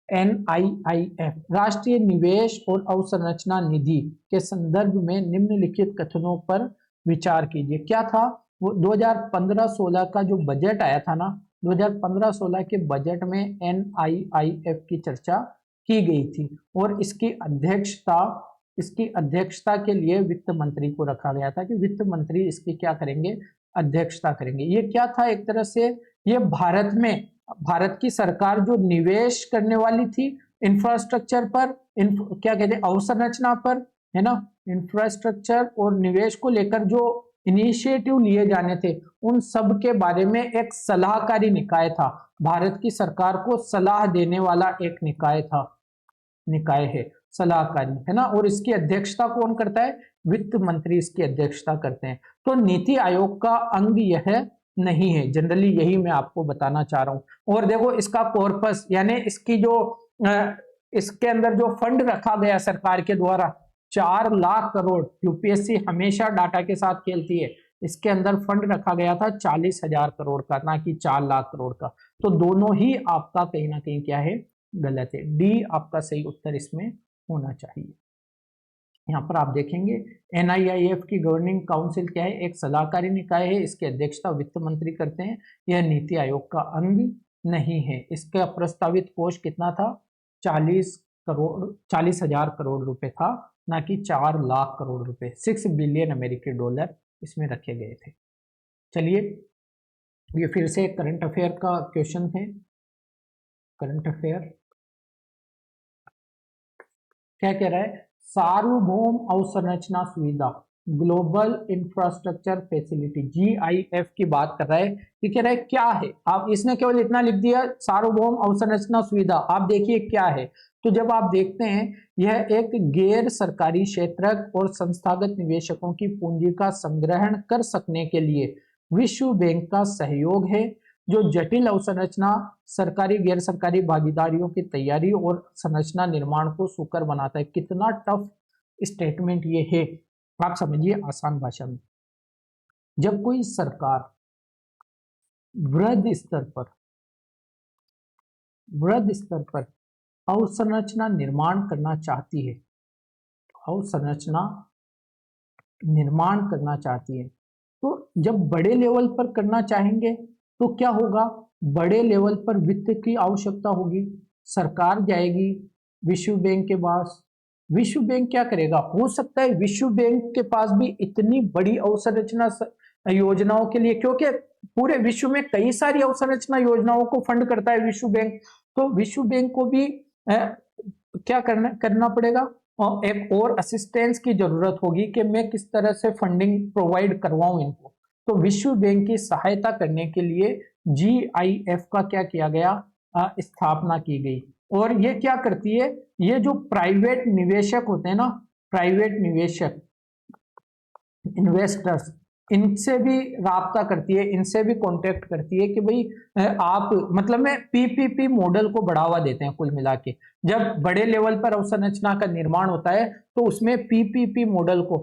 NIIF, राष्ट्रीय निवेश और अवसंरचना निधि के संदर्भ में निम्नलिखित कथनों पर विचार कीजिए। क्या था वो 2015-16 का जो बजट आया था ना, 2015-16 के बजट में NIIF की चर्चा की गई थी और इसकी अध्यक्षता के लिए वित्त मंत्री को रखा गया था कि वित्त मंत्री इसकी क्या करेंगे, अध्यक्षता करेंगे। ये क्या था, एक तरह से ये भारत की सरकार जो निवेश करने वाली थी इंफ्रास्ट्रक्चर पर, क्या कहते हैं, अवसंरचना पर, है ना, इंफ्रास्ट्रक्चर और निवेश को लेकर जो इनिशिएटिव लिए जाने थे उन सब के बारे में एक सलाहकारी निकाय था। भारत की सरकार को सलाह देने वाला एक निकाय है सलाहकारी, है ना। और इसकी अध्यक्षता कौन करता है, वित्त मंत्री इसकी अध्यक्षता करते हैं। तो नीति आयोग का अंग यह नहीं है, जनरली यही मैं आपको बताना चाह रहा हूं। और देखो, इसका कॉर्पस यानी इसकी जो इसके अंदर जो फंड रखा गया सरकार के द्वारा 4 लाख करोड़, यूपीएससी हमेशा डाटा के साथ खेलती है, इसके अंदर फंड रखा गया था 40,000 करोड़ का, ना कि 4 लाख करोड़ का। तो दोनों ही आपका कहीं ना कहीं क्या है, गलत है। डी आपका सही उत्तर इसमें होना चाहिए। यहाँ पर आप देखेंगे NIIF की गवर्निंग काउंसिल क्या है, एक सलाहकारी निकाय है, इसकी अध्यक्षता वित्त मंत्री करते हैं, यह नीति आयोग का अंग नहीं है। इसका प्रस्तावित कोष कितना था, 40,000 करोड़ रुपए था, ना कि 4 लाख करोड़ रुपए, 6 बिलियन अमेरिकी डॉलर इसमें रखे गए थे। चलिए, ये फिर से करंट अफेयर का क्वेश्चन है। करंट अफेयर क्या कह रहा है, सार्वभौम अवसंरचना सुविधा, ग्लोबल इंफ्रास्ट्रक्चर फैसिलिटी, GIF की बात कर रहा है। ये कह रहा है क्या है, आप इसने केवल इतना लिख दिया सार्वभौम अवसंरचना सुविधा, आप देखिए क्या है। तो जब आप देखते हैं, यह एक गैर सरकारी क्षेत्र और संस्थागत निवेशकों की पूंजी का संग्रहण कर सकने के लिए विश्व बैंक का सहयोग है, जो जटिल अवसंरचना, सरकारी गैर सरकारी भागीदारियों की तैयारी और संरचना निर्माण को सुकर बनाता है। कितना टफ स्टेटमेंट ये है, आप समझिए आसान भाषा में। जब कोई सरकार वृहद स्तर पर अवसंरचना निर्माण करना चाहती है, तो जब बड़े लेवल पर करना चाहेंगे तो क्या होगा, बड़े लेवल पर वित्त की आवश्यकता होगी, सरकार जाएगी विश्व बैंक के पास, विश्व बैंक क्या करेगा, हो सकता है विश्व बैंक के पास भी इतनी बड़ी अवसंरचना योजनाओं के लिए, क्योंकि पूरे विश्व में कई सारी अवसंरचना योजनाओं को फंड करता है विश्व बैंक, तो विश्व बैंक को भी क्या करना पड़ेगा, और एक और असिस्टेंस की जरूरत होगी कि मैं किस तरह से फंडिंग प्रोवाइड करवाऊं इनको। तो विश्व बैंक की सहायता करने के लिए GIF का क्या किया गया, स्थापना की गई। और ये क्या करती है, ये जो प्राइवेट निवेशक होते हैं ना, प्राइवेट निवेशक, इन्वेस्टर्स, इनसे भी राब्ता करती है, इनसे भी कांटेक्ट करती है कि भाई आप, मतलब में PPP मॉडल को बढ़ावा देते हैं। कुल मिला के जब बड़े लेवल पर अवसंरचना का निर्माण होता है तो उसमें PPP मॉडल को,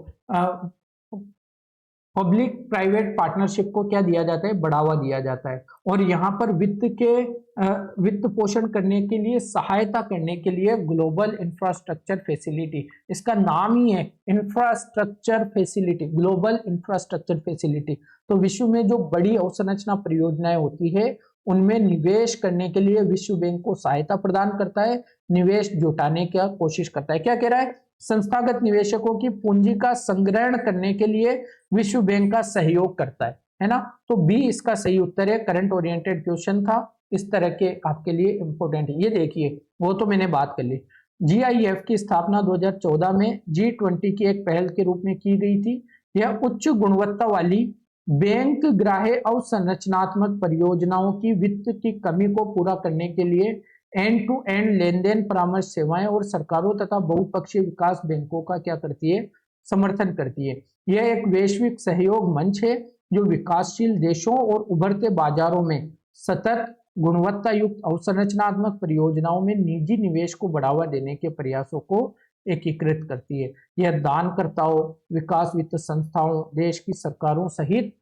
पब्लिक प्राइवेट पार्टनरशिप को क्या दिया जाता है, बढ़ावा दिया जाता है। और यहाँ पर वित्त पोषण करने के लिए, सहायता करने के लिए ग्लोबल इंफ्रास्ट्रक्चर फैसिलिटी, इसका नाम ही है infrastructure facility, global infrastructure facility. तो विश्व में जो बड़ी अवसंरचना परियोजनाएं होती है उनमें निवेश करने के लिए विश्व बैंक को सहायता प्रदान करता है, निवेश जुटाने की कोशिश करता है। क्या कह रहा है, संस्थागत निवेशकों की पूंजी का संग्रहण करने के लिए विश्व बैंक का सहयोग करता है है ना। तो बी इसका सही उत्तर है, करंट ओरिएंटेड क्वेश्चन था, इस तरह के आपके लिए इंपॉर्टेंट है। ये देखिए वो तो मैंने बात कर ली। GIF की स्थापना 2014 में G20 की एक पहल के रूप में की गई थी। यह उच्च गुणवत्ता वाली बैंक ग्राह्य अवसंरचनात्मक परियोजनाओं की वित्त की कमी को पूरा करने के लिए एंड टू एंड लेन देन परामर्श सेवाएं और सरकारों तथा बहुपक्षीय विकास बैंकों का क्या करती है, समर्थन करती है। यह एक वैश्विक सहयोग मंच है जो विकासशील देशों और उभरते बाजारों में सतत गुणवत्ता युक्त अवसंरचनात्मक परियोजनाओं में निजी निवेश को बढ़ावा देने के प्रयासों को एकीकृत करती है। यह दानकर्ताओं, विकास वित्त संस्थाओं, देश की सरकारों सहित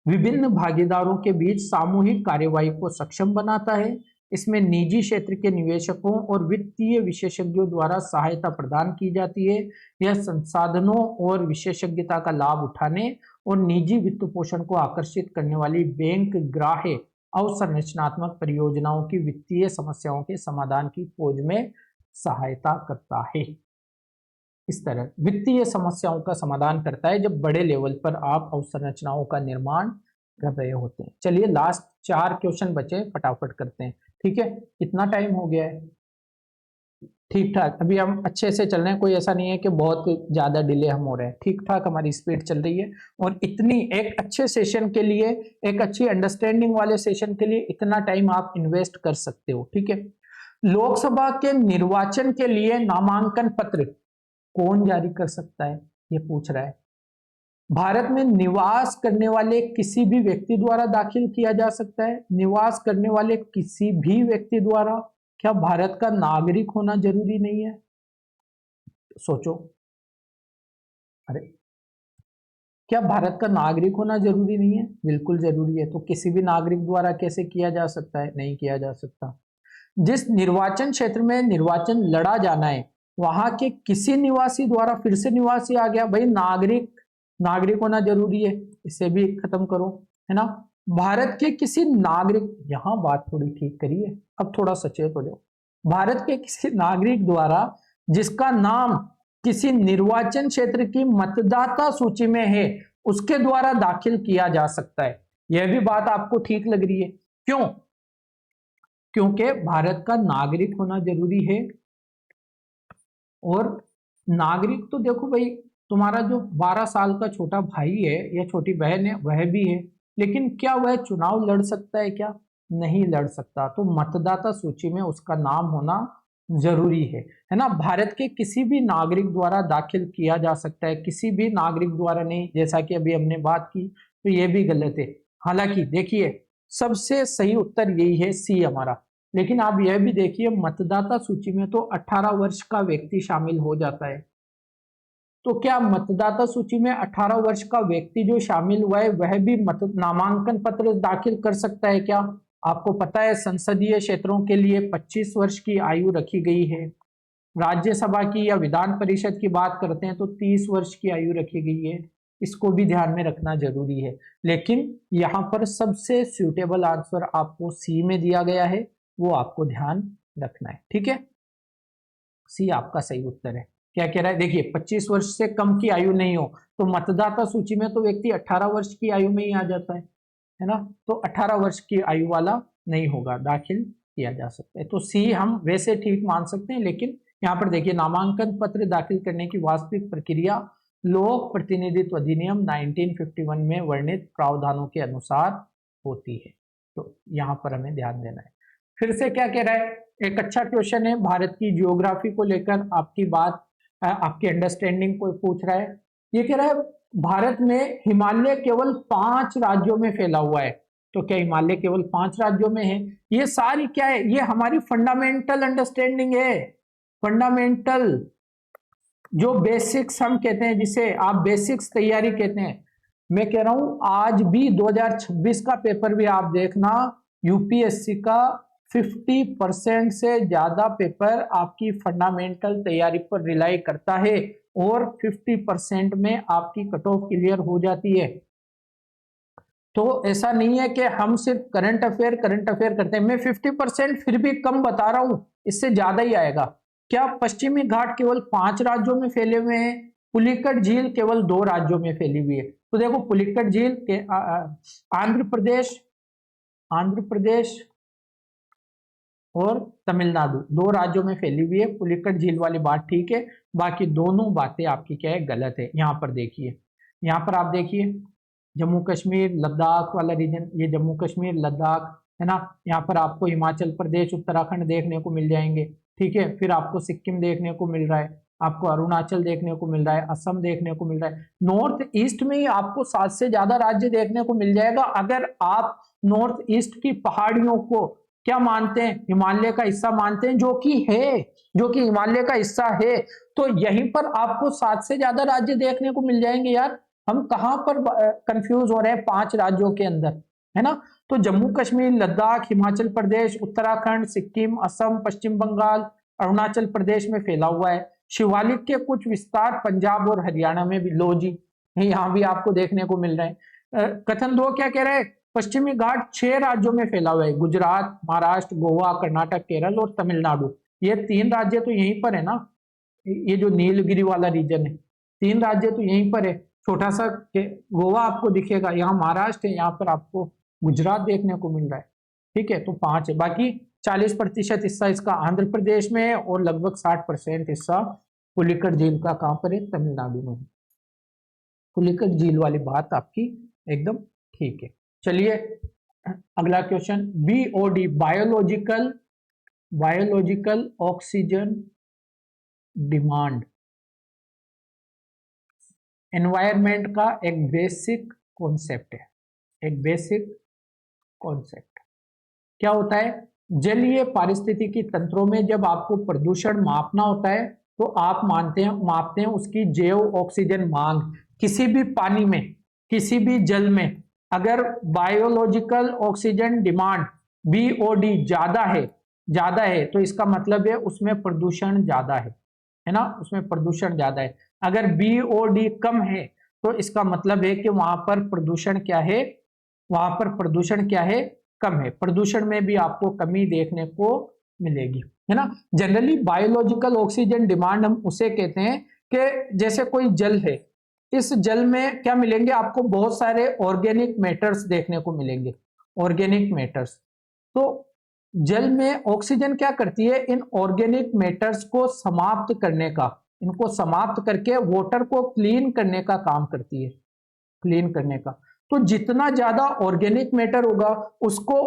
विभिन्न भागीदारों के बीच सामूहिक कार्यवाही को सक्षम बनाता है। इसमें निजी क्षेत्र के निवेशकों और वित्तीय विशेषज्ञों द्वारा सहायता प्रदान की जाती है। यह संसाधनों और विशेषज्ञता का लाभ उठाने और निजी वित्त पोषण को आकर्षित करने वाली बैंक ग्राह्य अवसंरचनात्मक परियोजनाओं की वित्तीय समस्याओं के समाधान की खोज में सहायता करता है। इस तरह वित्तीय समस्याओं का समाधान करता है जब बड़े लेवल पर आप अवसंरचनाओं का निर्माण कर रहे होते हैं। चलिए लास्ट 4 क्वेश्चन बचे, फटाफट करते हैं। ठीक है, कितना टाइम हो गया है? ठीक ठाक, अभी हम अच्छे से चल रहे हैं, कोई ऐसा नहीं है कि बहुत ज्यादा डिले हम हो रहे हैं, ठीक ठाक हमारी स्पीड चल रही है। और इतनी एक अच्छे सेशन के लिए, एक अच्छी अंडरस्टैंडिंग वाले सेशन के लिए इतना टाइम आप इन्वेस्ट कर सकते हो। ठीक है, लोकसभा के निर्वाचन के लिए नामांकन पत्र कौन जारी कर सकता है, ये पूछ रहा है। भारत में निवास करने वाले किसी भी व्यक्ति द्वारा दाखिल किया जा सकता है। निवास करने वाले किसी भी व्यक्ति द्वारा, क्या भारत का नागरिक होना जरूरी नहीं है? सोचो, अरे क्या भारत का नागरिक होना जरूरी नहीं है? बिल्कुल जरूरी है। तो किसी भी नागरिक द्वारा कैसे किया जा सकता है? नहीं किया जा सकता। जिस निर्वाचन क्षेत्र में निर्वाचन लड़ा जाना है वहां के किसी निवासी द्वारा, फिर से निवासी आ गया भाई, नागरिक होना जरूरी है, इसे भी खत्म करो, है ना। भारत के किसी नागरिक, यहां बात थोड़ी ठीक करिए, अब थोड़ा सचेत हो जाओ। भारत के किसी नागरिक द्वारा जिसका नाम किसी निर्वाचन क्षेत्र की मतदाता सूची में है उसके द्वारा दाखिल किया जा सकता है। यह भी बात आपको ठीक लग रही है? क्यों? क्योंकि भारत का नागरिक होना जरूरी है। और नागरिक तो देखो भाई, तुम्हारा जो 12 साल का छोटा भाई है या छोटी बहन है वह भी है, लेकिन क्या वह चुनाव लड़ सकता है? क्या नहीं लड़ सकता। तो मतदाता सूची में उसका नाम होना जरूरी है ना। भारत के किसी भी नागरिक द्वारा दाखिल किया जा सकता है, किसी भी नागरिक द्वारा नहीं, जैसा कि अभी हमने बात की, तो यह भी गलत है। हालांकि देखिए सबसे सही उत्तर यही है, सी हमारा। लेकिन आप यह भी देखिए मतदाता सूची में तो 18 वर्ष का व्यक्ति शामिल हो जाता है। तो क्या मतदाता सूची में 18 वर्ष का व्यक्ति जो शामिल हुआ है वह भी नामांकन पत्र दाखिल कर सकता है क्या? आपको पता है संसदीय क्षेत्रों के लिए 25 वर्ष की आयु रखी गई है। राज्यसभा की या विधान परिषद की बात करते हैं तो 30 वर्ष की आयु रखी गई है। इसको भी ध्यान में रखना जरूरी है। लेकिन यहाँ पर सबसे सूटेबल आंसर आपको सी में दिया गया है, वो आपको ध्यान रखना है। ठीक है, सी आपका सही उत्तर है। क्या कह रहा है? देखिए 25 वर्ष से कम की आयु नहीं हो तो मतदाता सूची में तो व्यक्ति 18 वर्ष की आयु में ही आ जाता है ना। तो 18 वर्ष की आयु वाला नहीं होगा, दाखिल किया जा सकता है। तो सी हम वैसे ठीक मान सकते हैं। लेकिन यहाँ पर देखिए नामांकन पत्र दाखिल करने की वास्तविक प्रक्रिया लोक प्रतिनिधित्व अधिनियम 1951 में वर्णित प्रावधानों के अनुसार होती है। तो यहाँ पर हमें ध्यान देना है। फिर से क्या कह रहा है? एक अच्छा क्वेश्चन है, भारत की जियोग्राफी को लेकर आपकी बात, आपकी अंडरस्टैंडिंग को पूछ रहा है। ये कह रहा है भारत में हिमालय केवल 5 राज्यों में फैला हुआ है। तो क्या हिमालय केवल 5 राज्यों में है? ये सारी क्या है? ये हमारी फंडामेंटल अंडरस्टैंडिंग है। फंडामेंटल जो बेसिक्स हम कहते हैं, जिसे आप बेसिक्स तैयारी कहते हैं। मैं कह रहा हूं आज भी 2026 का पेपर भी आप देखना, यूपीएससी का 50% से ज्यादा पेपर आपकी फंडामेंटल तैयारी पर रिलाई करता है और 50% में आपकी कट ऑफ क्लियर हो जाती है। तो ऐसा नहीं है कि हम सिर्फ करंट अफेयर करते हैं। मैं 50% फिर भी कम बता रहा हूं, इससे ज्यादा ही आएगा। क्या पश्चिमी घाट केवल 5 राज्यों में फैले हुए हैं? पुलिकट झील केवल 2 राज्यों में फैली हुई है। तो देखो पुलिक्कट झील के आंध्र प्रदेश और तमिलनाडु, दो राज्यों में फैली हुई है। पुलिक्कट झील वाली बात ठीक है, बाकी दोनों बातें आपकी क्या है, गलत है। यहाँ पर देखिए, यहाँ पर आप देखिए जम्मू कश्मीर लद्दाख वाला रीजन, ये जम्मू कश्मीर लद्दाख है ना। यहाँ पर आपको हिमाचल प्रदेश उत्तराखंड देखने को मिल जाएंगे, ठीक है। फिर आपको सिक्किम देखने को मिल रहा है, आपको अरुणाचल देखने को मिल रहा है, असम देखने को मिल रहा है। नॉर्थ ईस्ट में ही आपको 7 से ज्यादा राज्य देखने को मिल जाएगा। अगर आप नॉर्थ ईस्ट की पहाड़ियों को क्या मानते हैं, हिमालय का हिस्सा मानते हैं, जो कि हिमालय का हिस्सा है, तो यहीं पर आपको 7 से ज्यादा राज्य देखने को मिल जाएंगे यार। हम कहां पर कंफ्यूज हो रहे हैं 5 राज्यों के अंदर, है ना। तो जम्मू कश्मीर लद्दाख हिमाचल प्रदेश उत्तराखंड सिक्किम असम पश्चिम बंगाल अरुणाचल प्रदेश में फैला हुआ है। शिवालिक के कुछ विस्तार पंजाब और हरियाणा में भी, लो जी यहाँ भी आपको देखने को मिल रहे हैं। कथन 2 क्या कह रहे हैं, पश्चिमी घाट 6 राज्यों में फैला हुआ है, गुजरात महाराष्ट्र गोवा कर्नाटक केरल और तमिलनाडु। ये 3 राज्य तो यहीं पर है ना, ये जो नीलगिरी वाला रीजन है, 3 राज्य तो यहीं पर है। छोटा सा गोवा आपको दिखेगा, यहाँ महाराष्ट्र है, यहाँ पर आपको गुजरात देखने को मिल रहा है, ठीक है। तो 5 है, बाकी 40% हिस्सा इसका आंध्र प्रदेश में है और लगभग 60% हिस्सा पुलिक्कट झील का कहां पर है, तमिलनाडु में। पुलिक्कट झील वाली बात आपकी एकदम ठीक है। चलिए अगला question, BOD biological oxygen demand environment का एक बेसिक कॉन्सेप्ट है। एक बेसिक कॉन्सेप्ट क्या होता है, जलीय पारिस्थितिकी तंत्रों में जब आपको प्रदूषण मापना होता है तो आप मापते हैं उसकी जैव ऑक्सीजन मांग। किसी भी पानी में, किसी भी जल में अगर बायोलॉजिकल ऑक्सीजन डिमांड बीओडी ज्यादा है तो इसका मतलब है उसमें प्रदूषण ज्यादा है ना, उसमें प्रदूषण ज्यादा है। अगर बीओडी कम है तो इसका मतलब है कि वहां पर प्रदूषण क्या है, कम है। प्रदूषण में भी आपको कमी देखने को मिलेगी, है ना। जनरली बायोलॉजिकल ऑक्सीजन डिमांड हम उसे कहते हैं कि जैसे कोई जल है, इस जल में क्या मिलेंगे आपको, बहुत सारे ऑर्गेनिक मैटर्स देखने को मिलेंगे, ऑर्गेनिक मैटर्स। तो जल में ऑक्सीजन क्या करती है, इन ऑर्गेनिक मैटर्स को समाप्त करने का, इनको समाप्त करके वाटर को क्लीन करने का काम करती है, क्लीन करने का। तो जितना ज्यादा ऑर्गेनिक मैटर होगा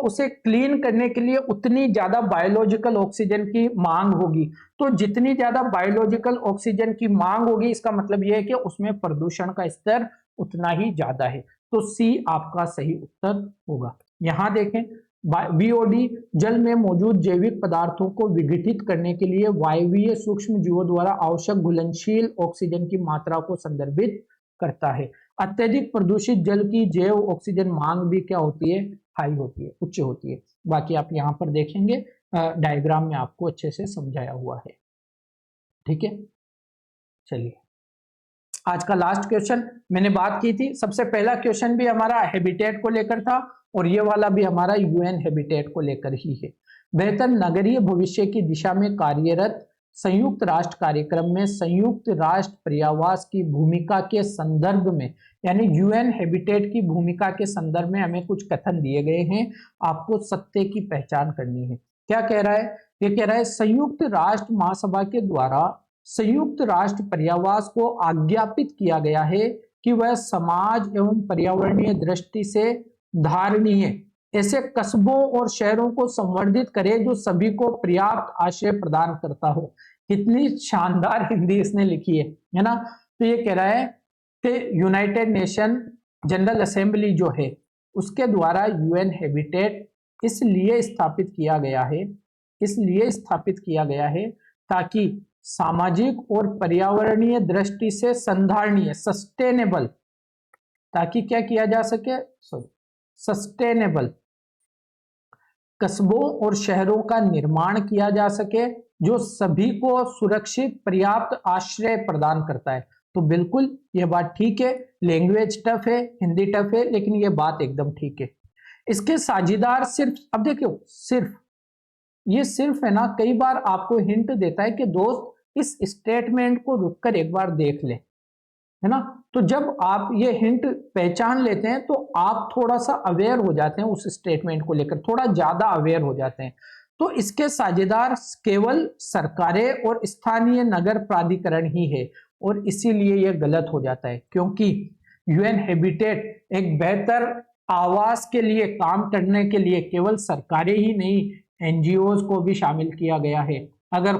उसे क्लीन करने के लिए उतनी ज्यादा बायोलॉजिकल ऑक्सीजन की मांग होगी। तो जितनी ज्यादा बायोलॉजिकल ऑक्सीजन की मांग होगी इसका मतलब यह है कि उसमें प्रदूषण का स्तर उतना ही ज्यादा है। तो सी आपका सही उत्तर होगा। यहां देखें, बीओडी जल में मौजूद जैविक पदार्थों को विघटित करने के लिए वायवीय सूक्ष्म जीवों द्वारा आवश्यक घुलनशील ऑक्सीजन की मात्रा को संदर्भित करता है। अत्यधिक प्रदूषित जल की जैव ऑक्सीजन मांग भी क्या होती है, हाई होती है, उच्च होती है। बाकी आप यहां पर देखेंगे डायग्राम में आपको अच्छे से समझाया हुआ है, ठीक है। चलिए आज का लास्ट क्वेश्चन मैंने बात की थी, सबसे पहला क्वेश्चन भी हमारा हैबिटेट को लेकर था और ये वाला भी हमारा यूएन हैबिटेट को लेकर ही है। बेहतर नगरीय भविष्य की दिशा में कार्यरत संयुक्त राष्ट्र कार्यक्रम में संयुक्त राष्ट्र पर्यावास की भूमिका के संदर्भ में, यानी यूएन हैबिटेट की भूमिका के संदर्भ में हमें कुछ कथन दिए गए हैं, आपको सत्य की पहचान करनी है। क्या कह रहा है, ये कह रहा है संयुक्त राष्ट्र महासभा के द्वारा संयुक्त राष्ट्र पर्यावास को आज्ञापित किया गया है कि वह समाज एवं पर्यावरणीय दृष्टि से धारणीय ऐसे कस्बों और शहरों को संवर्धित करे जो सभी को पर्याप्त आश्रय प्रदान करता हो। कितनी शानदार हिंदी इसने लिखी है ना। तो ये कह रहा है कि यूनाइटेड नेशन जनरल असेंबली जो है उसके द्वारा यूएन हैबिटेट इसलिए स्थापित किया गया है ताकि सामाजिक और पर्यावरणीय दृष्टि से संधारणीय सस्टेनेबल, ताकि क्या किया जा सके, सस्टेनेबल कस्बों और शहरों का निर्माण किया जा सके जो सभी को सुरक्षित पर्याप्त आश्रय प्रदान करता है। तो बिल्कुल यह बात ठीक है, लैंग्वेज टफ है, हिंदी टफ है, लेकिन यह बात एकदम ठीक है। इसके साझेदार सिर्फ, अब देखो सिर्फ है ना, कई बार आपको हिंट देता है कि दोस्त इस स्टेटमेंट को रुककर एक बार देख ले, है ना। तो जब आप ये हिंट पहचान लेते हैं तो आप थोड़ा सा अवेयर हो जाते हैं, उस स्टेटमेंट को लेकर थोड़ा ज्यादा अवेयर हो जाते हैं। तो इसके साझेदार केवल सरकारें और स्थानीय नगर प्राधिकरण ही है, और इसीलिए यह गलत हो जाता है, क्योंकि यूएन हैबिटेट एक बेहतर आवास के लिए काम करने के लिए केवल सरकारें ही नहीं, एनजीओज को भी शामिल किया गया है। अगर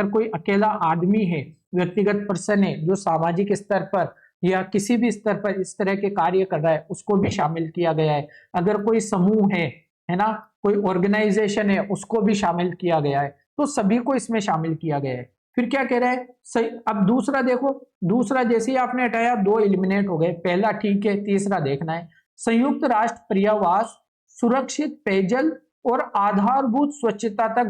कोई अकेला आदमी है, व्यक्तिगत पर्सन है, जो सामाजिक स्तर पर या किसी भी स्तर पर इस तरह के कार्य कर रहा है, उसको भी शामिल किया गया है। अगर कोई समूह है ना, कोई ऑर्गेनाइजेशन है, उसको भी शामिल किया गया है। तो सभी को इसमें शामिल किया गया है। फिर क्या कह रहा है सही। अब दूसरा देखो, दूसरा जैसे ही आपने हटाया 2 एलिमिनेट हो गए, पहला ठीक है, तीसरा देखना है। संयुक्त राष्ट्र पर्यावास सुरक्षित पेयजल और आधारभूत स्वच्छता तक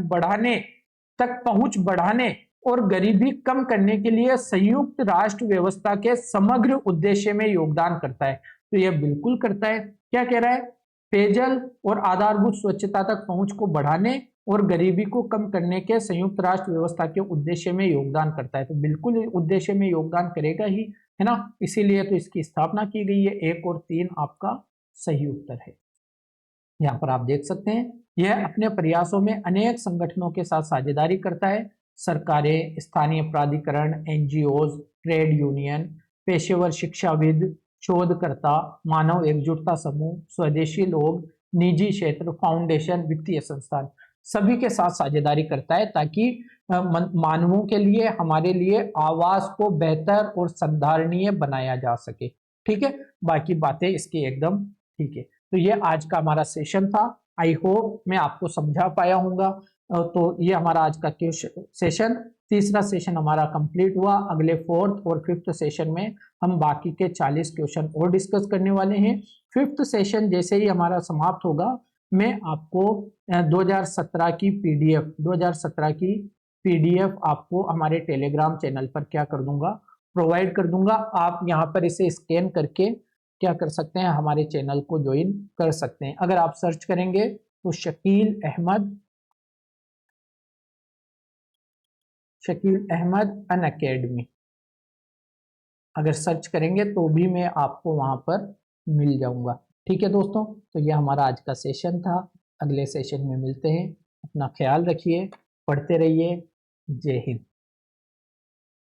पहुंच बढ़ाने और गरीबी कम करने के लिए संयुक्त राष्ट्र व्यवस्था के समग्र उद्देश्य में योगदान करता है। तो यह बिल्कुल करता है। क्या कह रहा है, पेयजल और आधारभूत स्वच्छता तक पहुंच को बढ़ाने और गरीबी को कम करने के संयुक्त राष्ट्र व्यवस्था के उद्देश्य में योगदान करता है। तो बिल्कुल उद्देश्य में योगदान करेगा ही, है ना। इसीलिए तो इसकी स्थापना की गई है। 1 और 3 आपका सही उत्तर है। यहाँ पर आप देख सकते हैं, यह अपने प्रयासों में अनेक संगठनों के साथ साझेदारी करता है। सरकारें, स्थानीय प्राधिकरण, एनजीओज, ट्रेड यूनियन, पेशेवर शिक्षाविद, शोधकर्ता, मानव एकजुटता समूह, स्वदेशी लोग, निजी क्षेत्र, फाउंडेशन, वित्तीय संस्थान, सभी के साथ साझेदारी करता है, ताकि मानवों के लिए, हमारे लिए आवास को बेहतर और संधारणीय बनाया जा सके। ठीक है, बाकी बातें इसकी एकदम ठीक है। तो ये आज का हमारा सेशन था। आई होप मैं आपको समझा पाया हूँगा। तो ये हमारा आज का सेशन, तीसरा सेशन हमारा कंप्लीट हुआ। अगले 4th और 5th सेशन में हम बाकी के 40 क्वेश्चन और डिस्कस करने वाले हैं। 5th सेशन जैसे ही हमारा समाप्त होगा, मैं आपको 2017 की पीडीएफ आपको हमारे टेलीग्राम चैनल पर क्या कर दूंगा, प्रोवाइड कर दूंगा। आप यहाँ पर इसे स्कैन करके क्या कर सकते हैं, हमारे चैनल को ज्वाइन कर सकते हैं। अगर आप सर्च करेंगे तो शकील अहमद अनअकैडमी अगर सर्च करेंगे तो भी मैं आपको वहां पर मिल जाऊंगा। ठीक है दोस्तों, तो ये हमारा आज का सेशन था। अगले सेशन में मिलते हैं। अपना ख्याल रखिए, पढ़ते रहिए। जय हिंद।